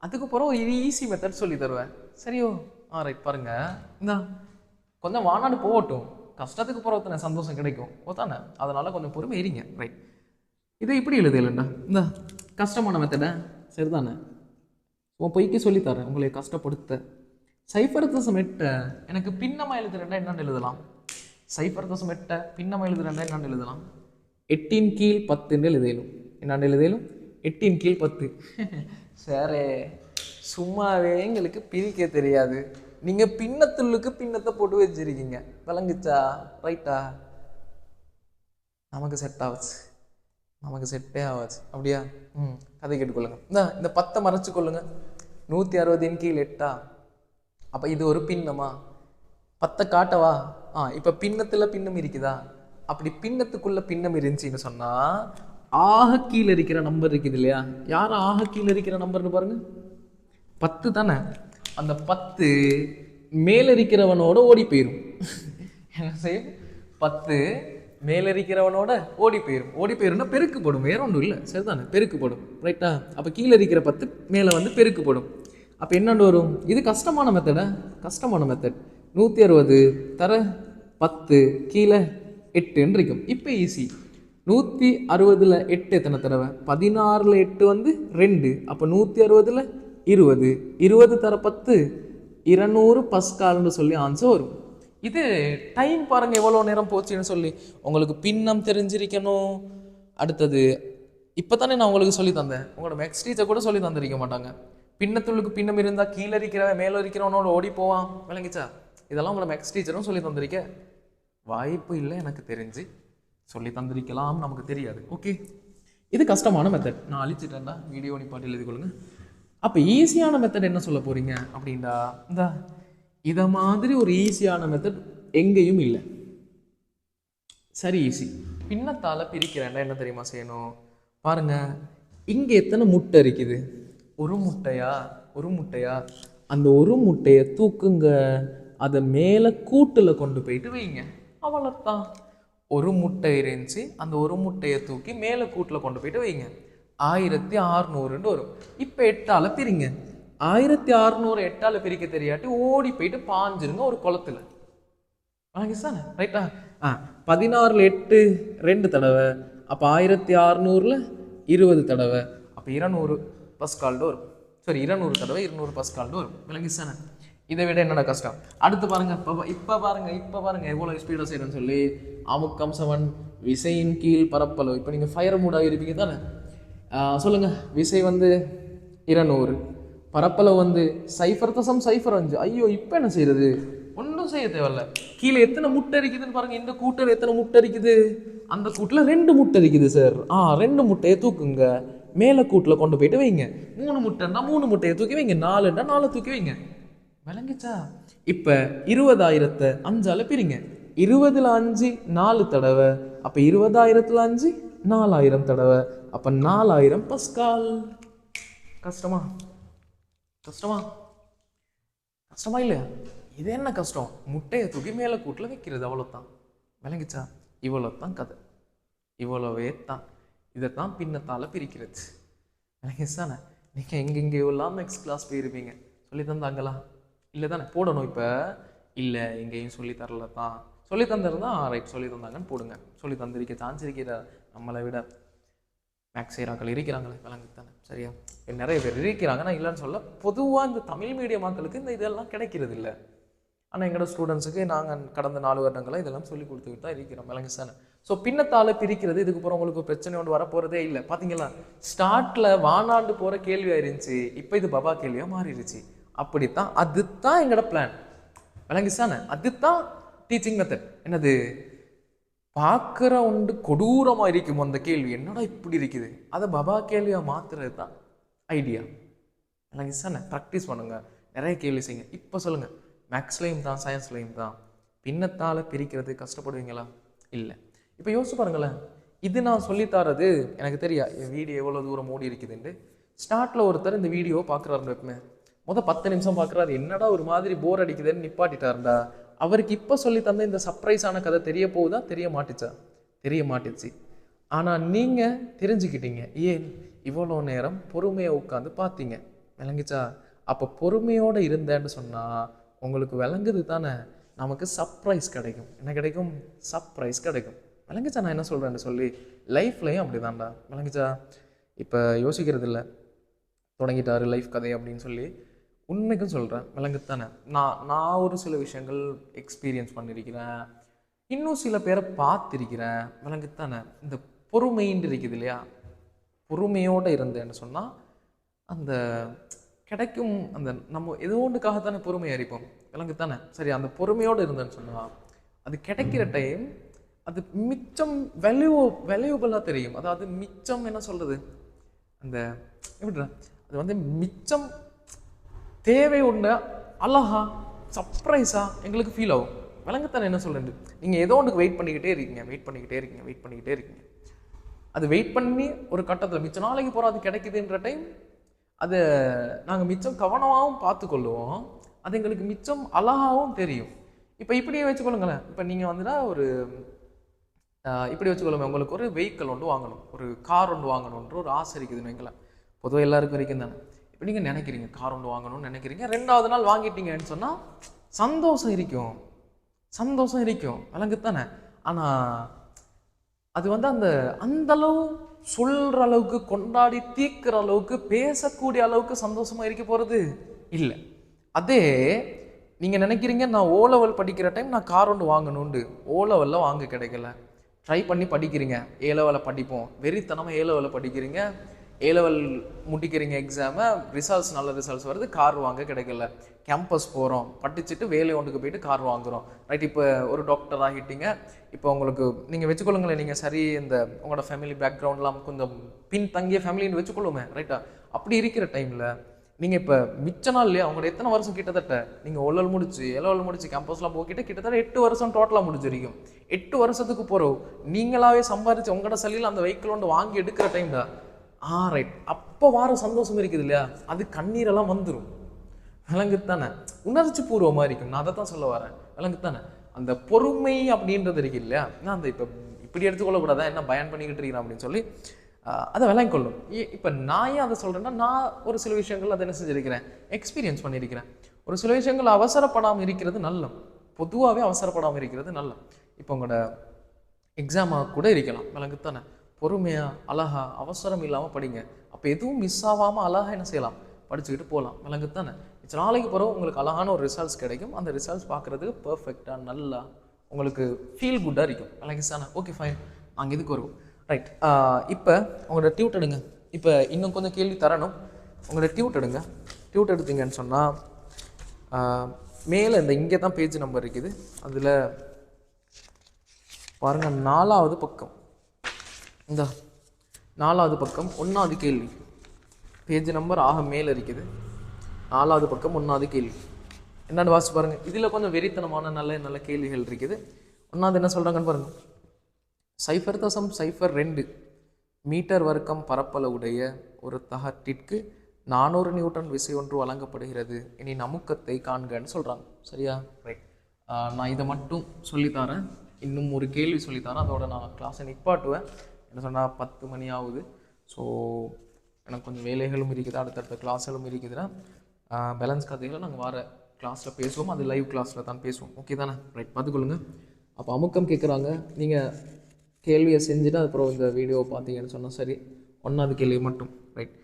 அதுக்கப்புறம் ஒரு ஈஸி மெத்தட் சொல்லி தருவேன். சரியோ? ரைட் பாருங்க. இந்த கொஞ்சம் வானாடு போகட்டும், கஷ்டத்துக்கு போகிறவத்தனை சந்தோஷம் கிடைக்கும் ஓத்தானே, அதனால கொஞ்சம் பொறுமை இருங்க. ரைட், இதை இப்படி எழுது இல்லைண்டா, இந்த கஷ்டமான மெத்தடை சரிதானே, உன் பொய்க்கு சொல்லித்தரேன் உங்களை கஷ்டப்படுத்த. சைஃபர் தசம் எட்டை எனக்கு பின்னமாக எழுதுறேன்டா என்னன்னு எழுதலாம்? சைஃபர் தசம் எட்டை பின்னமாக எழுதுறேன்டா என்னன்னு எழுதலாம்? 8 கீழ் 10 எழுதலும். என்னன்னு எழுதலும்? 8 கீழ் 10. சரி, சும்மாவே எங்களுக்கு பிரிக்க தெரியாது, நீங்கள் பின்னத்துள்ளுக்கு பின்னத்தை போட்டு வச்சிருக்கீங்க, விளங்குச்சா? ரைட்டா, நமக்கு செட் ஆகுச்சு, நமக்கு செட்டே ஆகாச்சு. அப்படியா? கதை கேட்டுக்கொள்ளுங்க. இந்த 10 மறைச்சு கொள்ளுங்க. 160 கீழ் 8. அப்போ இது ஒரு பின்னமா? 10 காட்டவா? இப்போ பின்னத்தில் பின்னம் இருக்குதா? அப்படி பின்னத்துக்குள்ள பின்னம் இருந்துச்சின்னு சொன்னால் ஆக கீழே இருக்கிற நம்பர் இருக்குது இல்லையா? யார் ஆக கீழே இருக்கிற நம்பர்னு பாருங்க, 10 தானே. அந்த 10 மேலே இருக்கிறவனோட ஓடி போயிடும். என்ன செய்யும்? 10 மேலே இருக்கிறவனோட ஓடி போயிடும். ஓடி போயிரும்னா பெருக்குப்படும், வேற ஒன்றும் இல்லை, சரிதானே? பெருக்குப்படும். ரைட்டா? அப்போ கீழே இருக்கிற 10 மேலே வந்து பெருக்குப்படும். அப்போ என்னண்டு வரும்? இது கஷ்டமான மெத்தடா? கஷ்டமான மெத்தட். 160 தர 10 கீழே 8 இருக்கும். இப்போ ஈஸி. 160ல் 8 எத்தனை தடவை? 16ல் 8 வந்து 2. அப்போ 160ல் 20. 20 தர 10 200 பஸ்கால்னு சொல்லி ஆன்சர் வரும். இது டைம் பாருங்கள் எவ்வளோ நேரம் போச்சுன்னு சொல்லி. உங்களுக்கு பின்னம் தெரிஞ்சிருக்கணும். அடுத்தது இப்போ தானே நான் உங்களுக்கு சொல்லி தந்தேன், உங்களோட மேக்ஸ் டீச்சர் கூட சொல்லி தந்திருக்க மாட்டாங்க. பின்னத்துள்ளுக்கு பின்னம் இருந்தால் கீழே இருக்கிறவன் மேலே இருக்கிறவனோட ஓடி போவான், விளங்கிச்சா? இதெல்லாம் உங்களோட மேக்ஸ் டீச்சரும் சொல்லி தந்திருக்க வாய்ப்பு இல்லை, எனக்கு தெரிஞ்சு சொல்லி தந்திருக்கலாம், நமக்கு தெரியாது. ஓகே, இது கஷ்டமான மெத்தட். நான் அழிச்சிட்டேன்டா, வீடியோ நிப்பாட்டி எழுதி கொள்ளுங்க. அப்போ ஈஸியான மெத்தட் என்ன சொல்ல போறீங்க அப்படின்டா, இந்த இதை மாதிரி ஒரு ஈஸியான மெத்தட் எங்கேயும் இல்லை. சரி, ஈஸி. பின்னத்தால் பிரிக்கிறேன்டா என்ன தெரியுமா செய்யணும்? பாருங்க, இங்கே எத்தனை முட்டை இருக்குது? ஒரு முட்டையா? ஒரு முட்டையா? அந்த ஒரு முட்டையை தூக்குங்க, அதை மேலே கூட்டில் கொண்டு போயிட்டு வைங்க, அவ்வளோத்தான். ஒரு முட்டை இருந்துச்சு, அந்த ஒரு முட்டையை தூக்கி மேலே கூட்டில் கொண்டு போயிட்டு வைங்க, 1600 வரும். இப்போ 8ஆல் பிரிங்க. 1600 8ஆல் பிரிக்க தெரியாட்டி ஓடி போயிட்டு பாஞ்சிருங்க ஒரு குளத்துல, வாங்கி சார். ரைட்டா? 16ல் 8 2 தடவை, அப்போ 1600ல் 20 தடவை, அப்போ 200 பஸ்கால்டு வரும். சரி, 200 தடவை 200 பஸ்கால்டு வரும், விளங்கி சார். இதை விட என்னடா கஷ்டம்? அடுத்து பாருங்க, இப்போ பாருங்க எவ்வளோ ஸ்பீடாக செய்யணும்னு சொல்லி. அமுக்கம் சமன் விசையின் கீழ் பரப்பளவு. இப்போ நீங்கள் ஃபயர் மூடாக இருப்பீங்க தானே? சொல்லுங்க, விசை வந்து 200, பரப்பளவு வந்து 0.05. ஐயோ, இப்போ என்ன செய்யறது? ஒன்றும் செய்ய தேவையில்ல. கீழே எத்தனை முட்டை இருக்குதுன்னு பாருங்க. இந்த கூட்டில் எத்தனை முட்டை இருக்குது? அந்த கூட்டில் 2 முட்டை இருக்குது சார். 2 முட்டையை தூக்குங்க, மேலே கூட்டில் கொண்டு போயிட்டு வைங்க. 3 முட்டைன்னா 3 முட்டையை தூக்கி வைங்க, 4ன்னா 4 தூக்கி வைங்க, விளங்கிச்சா? இப்போ 20,000 5ஆல் பிரிங்க. 20ல் 5 4 தடவை, அப்போ 20,000ல் 5 4000 தடவை, அப்போ 4000 பஸ்கால். கஷ்டமா? கஷ்டமா? கஷ்டமா இல்லையா? இது என்ன கஷ்டம்? முட்டையை தூக்கி மேலே கூட்டில் வைக்கிறது, அவ்வளோதான், விளங்கிச்சா? இவ்வளோ தான் கதை, இவ்வளவே தான். இதைத்தான் பின்னத்தால் பிரிக்கிறது, விளங்கிச்சானே? நீங்கள் எங்கெங்கேயோ எல்லாம் மேக்ஸ் கிளாஸ் போயிருப்பீங்க, சொல்லி தந்தாங்களா? இல்லை தானே? போடணும். இப்போ இல்லை, எங்கேயும் சொல்லி தரல தான். சொல்லி தந்துருந்தா ரைட், சொல்லி தந்தாங்கன்னு போடுங்க. சொல்லி தந்திருக்க சான்ஸ் இருக்கிற நம்மளை விட மேக்ஸ் செய்கிறாக்கள் இருக்கிறாங்களே, விளங்கு தானே? சரியா? நிறைய பேர் இருக்கிறாங்க, நான் இல்லைன்னு சொல்ல. பொதுவாக இந்த தமிழ் மீடியம் மக்களுக்கு இந்த இதெல்லாம் கிடைக்கிறது இல்லை. ஆனால் எங்களோட ஸ்டூடெண்ட்ஸுக்கு நாங்கள் கடந்த 4 வருடங்களாக இதெல்லாம் சொல்லி கொடுத்துக்கிட்டு தான் இருக்கிறோம், விளங்கு தானே? ஸோ பின்னத்தால் பிரிக்கிறது இதுக்கு அப்புறம் உங்களுக்கு பிரச்சனை ஒன்று வரப்போகிறதே இல்லை. பார்த்தீங்களா? ஸ்டார்ட்டில் வானாண்டு போகிற கேள்வியாக இருந்துச்சு, இப்போ இது பபா கேள்வியாக மாறிடுச்சு. அப்படித்தான், அதுதான் எங்களோட பிளான், விளங்கிச்சானே? அதுதான் டீச்சிங் மெத்தட். என்னது? பார்க்குற ஒன்று கொடூரமாக இருக்கும் அந்த கேள்வி, என்னடா இப்படி இருக்குது, அதை பபா கேள்வியாக மாற்றுறது தான் ஐடியா, விளங்கிச்சானே? ப்ராக்டிஸ் பண்ணுங்க, நிறைய கேள்வி செய்யுங்க. இப்போ சொல்லுங்கள், மேக்ஸ்லேயும் தான் சயின்ஸ்லேயும் தான் பின்னத்தால் பிரிக்கிறது கஷ்டப்படுவீங்களா? இல்லை. இப்போ யோசிச்சு பாருங்களேன், இது நான் சொல்லித்தரது எனக்கு தெரியா என் வீடியோ எவ்வளோ தூரம் ஓடி இருக்குதுன்ட்டு. ஸ்டார்ட்டில் ஒருத்தர் இந்த வீடியோ பார்க்குறாருன்னு வைப்பேன், 10 நிமிஷம் பார்க்குறாரு, என்னடா ஒரு மாதிரி போர் அடிக்குதுன்னு நிப்பாட்டிட்டாருண்டா. அவருக்கு இப்போ சொல்லி தந்த இந்த சர்ப்ரைஸான கதை தெரிய போகுதா? தெரிய மாட்டுச்சா? தெரிய மாட்டுச்சு. ஆனால் நீங்கள் தெரிஞ்சுக்கிட்டீங்க, ஏன் இவ்வளோ நேரம் பொறுமையாக உட்காந்து பார்த்தீங்க, விளங்கிச்சா? அப்போ பொறுமையோடு இருந்தேன்னு சொன்னால் உங்களுக்கு விளங்குது தானே, நமக்கு சர்ப்ரைஸ் கிடைக்கும். என்ன கிடைக்கும்? சர்ப்ரைஸ் கிடைக்கும். விளங்குச்சா நான் என்ன சொல்கிறேன்னு சொல்லி? லைஃப்லையும் அப்படி தான்டா. விளங்குச்சா? இப்போ யோசிக்கிறது இல்லை, தொடங்கிட்டாரு லைஃப் கதை அப்படின்னு சொல்லி. உண்மைக்கும் சொல்கிறேன், விளங்குத்தானே. நான் ஒரு சில விஷயங்கள் எக்ஸ்பீரியன்ஸ் பண்ணியிருக்கிறேன், இன்னும் சில பேரை பார்த்துருக்கிறேன். விளங்குத்தானே. இந்த பொறுமைன்னு இருக்குது இல்லையா, பொறுமையோடு இருந்தேன்னு சொன்னால் அந்த கிடைக்கும். அந்த நம்ம ஏதோ ஒன்றுக்காகத்தானே பொறுமை அறிப்போம். விளங்குத்தானே. சரி, அந்த பொறுமையோடு இருந்தேன்னு சொன்னால் அது கிடைக்கிற டைம் அது மிச்சம் வேல்யூபிளாக தெரியும். அதாவது மிச்சம் என்ன சொல்கிறது, அந்த எப்படின்னா அது வந்து மிச்சம் தேவை ஒன்று அழகா சர்ப்ரைஸாக எங்களுக்கு ஃபீல் ஆகும். விளங்குத்தானே என்ன சொல்கிறது. நீங்கள் ஏதோ ஒன்றுக்கு வெயிட் பண்ணிக்கிட்டே இருக்கீங்க. அது வெயிட் பண்ணி ஒரு கட்டத்தில் மிச்ச நாளைக்கு போகிற அது கிடைக்குதுன்ற டைம் அதை நாங்கள் மிச்சம் கவனமாகவும் பார்த்துக்கொள்ளுவோம். அது எங்களுக்கு மிச்சம் அழகாகவும் தெரியும். இப்போ இப்படியே வச்சுக்கொள்ளுங்களேன். இப்போ நீங்கள் வந்துட்டா ஒரு இப்படி வச்சுக்கொள்ளுங்க, உங்களுக்கு ஒரு வெஹிக்கிள் ஒன்று வாங்கணும், ஒரு கார் ஒன்று வாங்கணுன்ற ஒரு ஆசை இருக்குதுன்னு வைங்களேன். பொதுவாக எல்லாருக்கும் வரைக்கும் தானே. இப்போ நீங்கள் நினைக்கிறீங்க கார் ஒன்று வாங்கணும்னு நினைக்கிறீங்க, 2வது நாள் வாங்கிட்டீங்கன்னு சொன்னால் சந்தோஷம் இருக்கும். விளங்குத்தானே. ஆனால் அது வந்து அந்தளவு சொல்கிற அளவுக்கு, கொண்டாடி தீர்க்கிற அளவுக்கு, பேசக்கூடிய அளவுக்கு சந்தோஷமாக இருக்க போகிறது இல்லை. அதே நீங்கள் நினைக்கிறீங்க, நான் ஓ லெவல் படிக்கிற டைம் நான் கார் ஒன்று வாங்கணுண்டு, ஓ லெவலில் வாங்க கிடைக்கல, ட்ரை பண்ணி படிக்கிறீங்க, ஏ லெவலில் படிப்போம், வெறித்தனமாக ஏ லெவலில் படிக்கிறீங்க, ஏ லெவல் முடிக்கிறீங்க, எக்ஸாமை நல்ல ரிசல்ட்ஸ் வருது, கார் வாங்க கிடைக்கல, கேம்பஸ் போகிறோம், படிச்சுட்டு வேலை ஒன்றுக்கு போயிட்டு கார் வாங்குகிறோம். ரைட், இப்போ ஒரு டாக்டர் ஆகிட்டீங்க. இப்போ உங்களுக்கு நீங்கள் வச்சுக்கொள்ளுங்களேன், நீங்கள் சரி இந்த உங்களோட ஃபேமிலி பேக்ரவுண்ட்லாம் கொஞ்சம் பின்தங்கிய ஃபேமிலின்னு வச்சுக்கொள்ளுமே. ரைட்டா? அப்படி இருக்கிற டைமில் நீங்கள் இப்போ மிச்ச நாள் இல்லையா, அவங்களோட எத்தனை வருஷம் கிட்டத்தட்ட நீங்கள் ஓலல் முடிச்சு ஏலோவல் முடிச்சு கேம்பஸ்லாம் போக்கிட்ட கிட்டத்தட்ட 8 வருஷம் டோட்டலாக முடிஞ்சிருக்கும். 8 வருஷத்துக்கு போகிறோம் நீங்களாவே சம்பாதிச்சு உங்களோட சல்லியில் அந்த வெஹிக்கிள் ஒன்று வாங்கி எடுக்கிற டைம் தான். ரைட், அப்போ வார சந்தோஷம் இருக்குது இல்லையா, அது கண்ணீரெல்லாம் வந்துடும். விலங்குத்தானே, உணர்ச்சி பூர்வமாக இருக்கும். நான் அதை தான் சொல்ல வரேன். விலங்குத்தானே, அந்த பொறுமை அப்படின்றது இருக்கு இல்லையா. நான் அந்த இப்போ இப்படி எடுத்துக்கொள்ளக்கூடாதான், என்ன பயன் பண்ணிக்கிட்டு இருக்கிறேன் அப்படின்னு சொல்லி அதை விளங்கி கொள்ளும். இப்போ நான் ஏன் அதை சொல்கிறேன்னா, நான் ஒரு சில விஷயங்கள் அதை என்ன செஞ்சுருக்கிறேன், எக்ஸ்பீரியன்ஸ் பண்ணியிருக்கிறேன். ஒரு சில விஷயங்கள் அவசரப்படாமல் இருக்கிறது நல்ல, பொதுவாகவே அவசரப்படாமல் இருக்கிறது நல்ல. இப்போ உங்களோட எக்ஸாமாக கூட இருக்கலாம். விளங்குத்தானே, பொறுமையாக அழகா அவசரம் இல்லாமல் படிங்க. அப்போ எதுவும் மிஸ் ஆகாமல் அழகா என்ன செய்யலாம், படிச்சுக்கிட்டு போகலாம். விளங்குத்தானே. இட்ஸ் நாளைக்கு பிறகு உங்களுக்கு அழகான ஒரு ரிசல்ட்ஸ் கிடைக்கும். அந்த ரிசல்ட்ஸ் பார்க்குறதுக்கு பர்ஃபெக்டாக நல்லா உங்களுக்கு ஃபீல் குட்டாக இருக்கும். விளங்குச்சானே. ஓகே ஃபைன், நாங்கள் இதுக்கு வருவோம். ரைட், இப்போ உங்களோட டியூட் எடுங்க. இப்போ இன்னும் கொஞ்சம் கேள்வி தரணும். உங்களோட டியூட் எடுங்க. டியூட் எடுத்தீங்கன்னு சொன்னால் மேலே இந்த இங்கே தான் பேஜ் நம்பர் இருக்குது, அதில் பாருங்கள் 4வது பக்கம், இந்த 4வது பக்கம் 1வது கேள்வி, பேஜ் நம்பர் ஆக மேலே இருக்குது. 4வது பக்கம் 1வது கேள்வி என்னென்னு வாசிச்சு பாருங்கள். இதில் கொஞ்சம் வெறித்தனமான நல்ல நல்ல கேள்விகள் இருக்குது. 1வது என்ன சொல்கிறாங்கன்னு பாருங்கள். 0.02 மீட்டர் வர்க்கம் பரப்பளவுடைய ஒரு தகட்டிற்கு 400 நியூட்டன் விசை ஒன்று வழங்கப்படுகிறது. இனி நமுக்கத்தை காண்கன்னு சொல்கிறாங்க. சரியா? ரைட், நான் இதை மட்டும் சொல்லித்தரேன். இன்னும் ஒரு கேள்வி சொல்லித்தரேன், அதோட நான் கிளாஸை நிப்பாட்டுவேன். என்ன சொன்னால் 10 மணி ஆகுது. ஸோ எனக்கு கொஞ்சம் வேலைகளும் இருக்குது, அடுத்தடுத்த கிளாஸ்களும் இருக்குதுன்னா பேலன்ஸ் கதைகளை நாங்கள் வர கிளாஸில் பேசுவோம். அது லைவ் கிளாஸில் தான் பேசுவோம். ஓகே தானே? ரைட், பார்த்துக்கொள்ளுங்க. அப்போ அமுக்கம் கேட்குறாங்க, நீங்கள் கேள்வியை செஞ்சுட்டு அதுக்கப்புறம் இந்த வீடியோவை பார்த்தீங்கன்னு சொன்னால் சரி. 1வது கேள்வி மட்டும். ரைட்,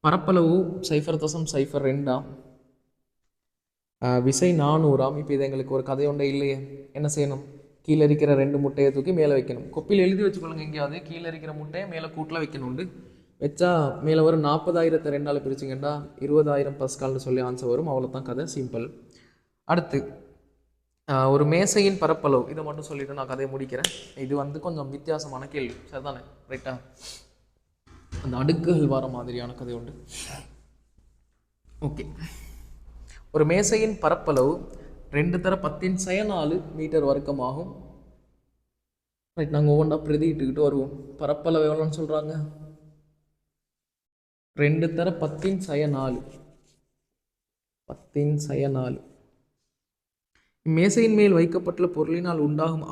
பரப்பளவு 0.02 விசை 400. இப்போ இது எங்களுக்கு ஒரு கதை ஒன்றே இல்லையே. என்ன செய்யணும், கீழே இருக்கிற 2 முட்டையை தூக்கி மேலே வைக்கணும். கொப்பியில் எழுதி வச்சுக்கொள்ளுங்க எங்கேயாவது, கீழே இருக்கிற முட்டையை மேலே கூட்டில் வைக்கணும். உண்டு வச்சா மேலே வரும் 40,000 2ஆல் பிரிச்சிங்கன்னா 20,000 பஸ்கால்னு சொல்லி ஆன்சர் வரும். அவ்வளோதான் கதை, சிம்பிள். அடுத்து ஒரு மேசையின் பரப்பளவு, இதை மட்டும் சொல்லிவிட்டு நான் கதையை முடிக்கிறேன். இது வந்து கொஞ்சம் வித்தியாசமான கேள்வி, சரிதானே? ரைட்டா? அந்த அடுக்குகள் வர மாதிரியான கதை உண்டு. ஓகே, ஒரு மேசையின் பரப்பளவு 2×10⁴ மீட்டர் வர்க்கமாகும். ரைட், நாங்கள் ஒவ்வொன்றா பிரதிட்டுக்கிட்டு வருவோம். பரப்பளவு எவ்வளோன்னு சொல்கிறாங்க, 2×10⁴. மேசையின் மேல் வைக்கப்பட்டுள்ள பொருளினால் உண்டாகும்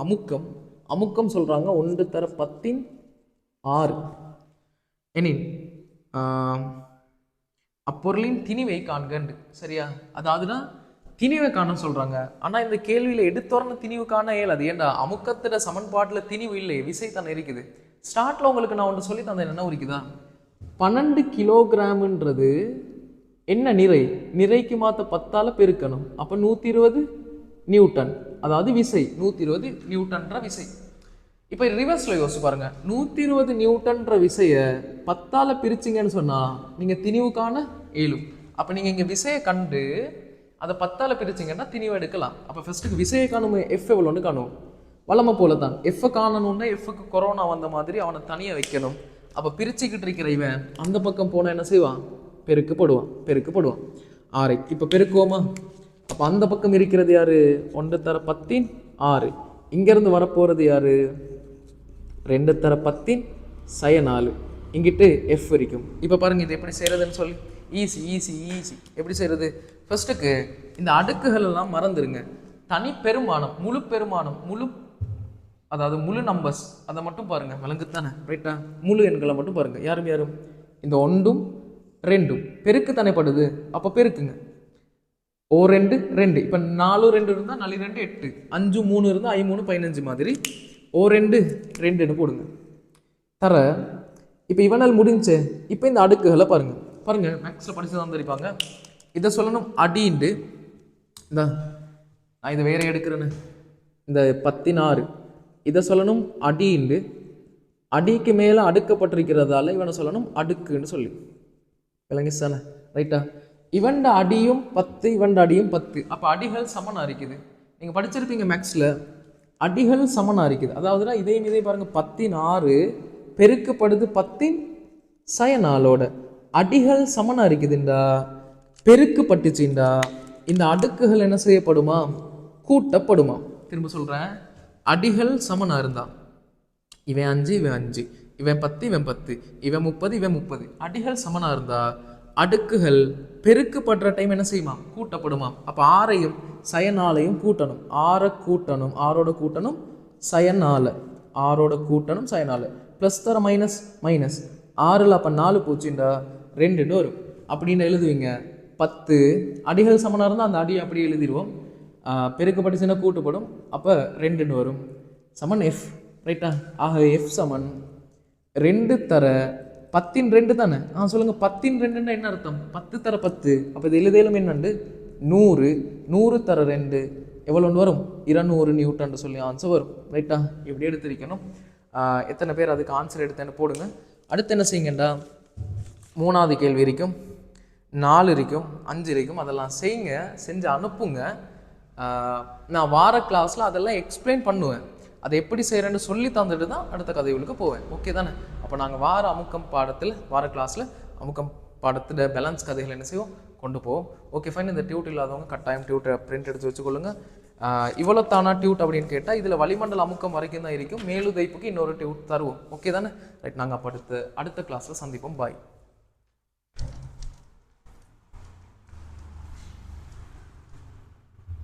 அமுக்கம் சொல்கிறாங்க 1×10⁻⁶. எனின் அப்பொருளின் திணிவை காண்கண்டு. சரியா? அதாவதுனா திணிவை காண சொல்றாங்க. ஆனா இந்த கேள்வியில எடுத்தோரன திணிவு காண இயலாது. ஏன்டா அமுக்கத்திட சமன்பாட்டுல திணிவு இல்லை, விசை தானே இருக்குது. ஸ்டார்ட்ல உங்களுக்கு நான் ஒன்று சொல்லி தந்தேன், என்ன இருக்குதா, 12 கிலோகிராம்ன்றது என்ன நிறை, நிறைக்கு மாத்த 10ஆல பெருக்கணும். அப்ப 120 நியூட்டன், அதாவது விசை 120 நியூட்டன்ற விசை. இப்போ ரிவர்ஸ்ல யோசிச்சு பாருங்க, 120 நியூட்டன்ற விசைய 10ஆல பிரிச்சிங்கன்னு சொன்னா நீங்க திணிவுக்கான ஏழும். அப்ப நீங்க இங்க விசையை கண்டு அதை 10ஆல பிரிச்சிங்கன்னா திணிவு எடுக்கலாம். அப்ப ஃபர்ஸ்ட்டுக்கு விசையை காணும், எஃப் எவ்வளோன்னு காணும். வளமை போல தான் எஃப் காணணும்னா எஃப்க்கு கொரோனா வந்த மாதிரி அவனை தனியாக வைக்கணும். அப்போ பிரிச்சுக்கிட்டு இருக்கிற இவன் அந்த பக்கம் போனால் என்ன செய்வான், பெருக்குப்படுவான். ஆறு. இப்போ பெருக்குவோமா, அப்போ அந்த பக்கம் இருக்கிறது யாரு, 1 தர 10 6. இங்கேருந்து வரப்போகிறது யாரு, 2 தர 10 4. இங்கிட்டு எஃப் வரைக்கும். இப்போ பாருங்க இது எப்படி செய்யறதுன்னு சொல்லி, ஈஸி. எப்படி செய்யறது, ஃபர்ஸ்ட்டுக்கு இந்த அடுக்குகள் எல்லாம் மறந்துடுங்க. தனி பெருமானம், அதாவது முழு நம்பர்ஸ் அதை மட்டும் பாருங்க, விளங்குத்தானே, ரைட்டா. முழு எண்களை மட்டும் பாருங்க. யாரும் இந்த 1ம் 2ம் பெருக்கு தானேப்படுது, அப்போ பெருக்குங்க. 2 2. இப்போ 4 2 இருந்தால் 4 2 8, 5 3 இருந்தால் 5 3 15 மாதிரி 2 2ன்னு போடுங்க. தர இப்போ இவனால் முடிஞ்சு. இப்போ இந்த அடுக்குகளை பாருங்க மேக்ஸில் படிச்சு தான் தெரிப்பாங்க. இதை சொல்லணும் அடிண்டு, இந்த நான் இதை வேற எடுக்கிறேன்னு, இந்த 16 இதை சொல்லணும் அடிண்டு, அடிக்கு மேலே அடுக்கப்பட்டிருக்கிறதால இவனை சொல்லணும் அடுக்குன்னு சொல்லி, விளங்கி சார், ரைட்டா. இவண்ட அடியும் 10, இவண்ட அடியும் 10. அப்போ அடிகள் சமனா இருக்குது. நீங்கள் படிச்சிருப்பீங்க மேக்ஸில், அடிகள் சமனா இருக்குது. அதாவதுனா இதே பாருங்க, 16 பெருக்கப்படுது 10 4ஓட, அடிகள் சமனா இருக்குதுண்டா, பெருக்கப்பட்டுச்சுண்டா, இந்த அடுக்குகள் என்ன செய்யப்படுமா, கூட்டப்படுமா. திரும்ப சொல்றேன், அடிகள் சமனா இருந்தா இவன் 5 இவன் 5, இவன் 10 இவன் 10, இவன் 30 இவன் 30, அடிகள் சமனா இருந்தா அடுக்குகள் பெருக்கப்படுற டைம் என்ன செய்யுமா, கூட்டப்படுமா. அப்போ 6ஐயும் 4ஐயும் கூட்டணும். 6 கூட்டணும், 6ஓட கூட்டணும் 4, 6ஓட கூட்டணும் 4, ப்ளஸ் தர மைனஸ் 6ல் அப்போ 4 பூச்சிண்டா 2ன்னு வரும். அப்படின்னு எழுதுவீங்க. 10 அடிகள் சமனாக இருந்தால் அந்த அடியை அப்படியே எழுதிடுவோம். பெருக்கப்பட்டுச்சுன்னா கூட்டுப்படும், அப்போ 2ன்னு வரும். சமன் எஃப், ரைட்டா. ஆக எஃப் சமன் 2 தர 10 2 தானே. சொல்லுங்க, 10 2ன்னா என்ன அர்த்தம், 10 தர 10. அப்போ இது எழுதலும் என்னண்டு 100 தர 2 எவ்வளோன்னு வரும், 200 நியூட்டன் சொல்லி ஆன்சர் வரும், ரைட்டா. இப்படி எடுத்திருக்கணும். எத்தனை பேர் அதுக்கு ஆன்சர் எடுத்தேன்னு போடுங்க. அடுத்து என்ன செய்யுங்கண்டா, 3வது கேள்வி இருக்கும், 4 இருக்கும், 5 இருக்கும். அதெல்லாம் செய்யுங்க, செஞ்சு அனுப்புங்க. நான் வார கிளாஸில் அதெல்லாம் எக்ஸ்பிளைன் பண்ணுவேன். அதை எப்படி செய்கிறேன்னு சொல்லி தந்துட்டு தான் அடுத்த கதைகளுக்கு போவேன். ஓகே தானே. அப்போ நாங்கள் வார அமுக்கம் பாடத்தில், வார கிளாஸில் அமுக்கம் பாடத்தில் பேலன்ஸ் கதைகள் என்ன செய்வோம், கொண்டு போவோம். Okay fine. இந்த டியூட் இல்லாதவங்க கட்டாயம் டியூட்டை பிரிண்ட் எடுத்து வச்சுக்கொள்ளுங்க. இவ்வளோ தானா டியூட் அப்படின்னு கேட்டால் இதில் வளிமண்டல அமுக்கம் வரைக்கும் தான் இருக்கும். மேலுதைப்புக்கு இன்னொரு டியூட் தருவோம். ஓகே தானே, ரைட். நாங்கள் அப்போ அடுத்த கிளாஸில் சந்திப்போம். பாய்.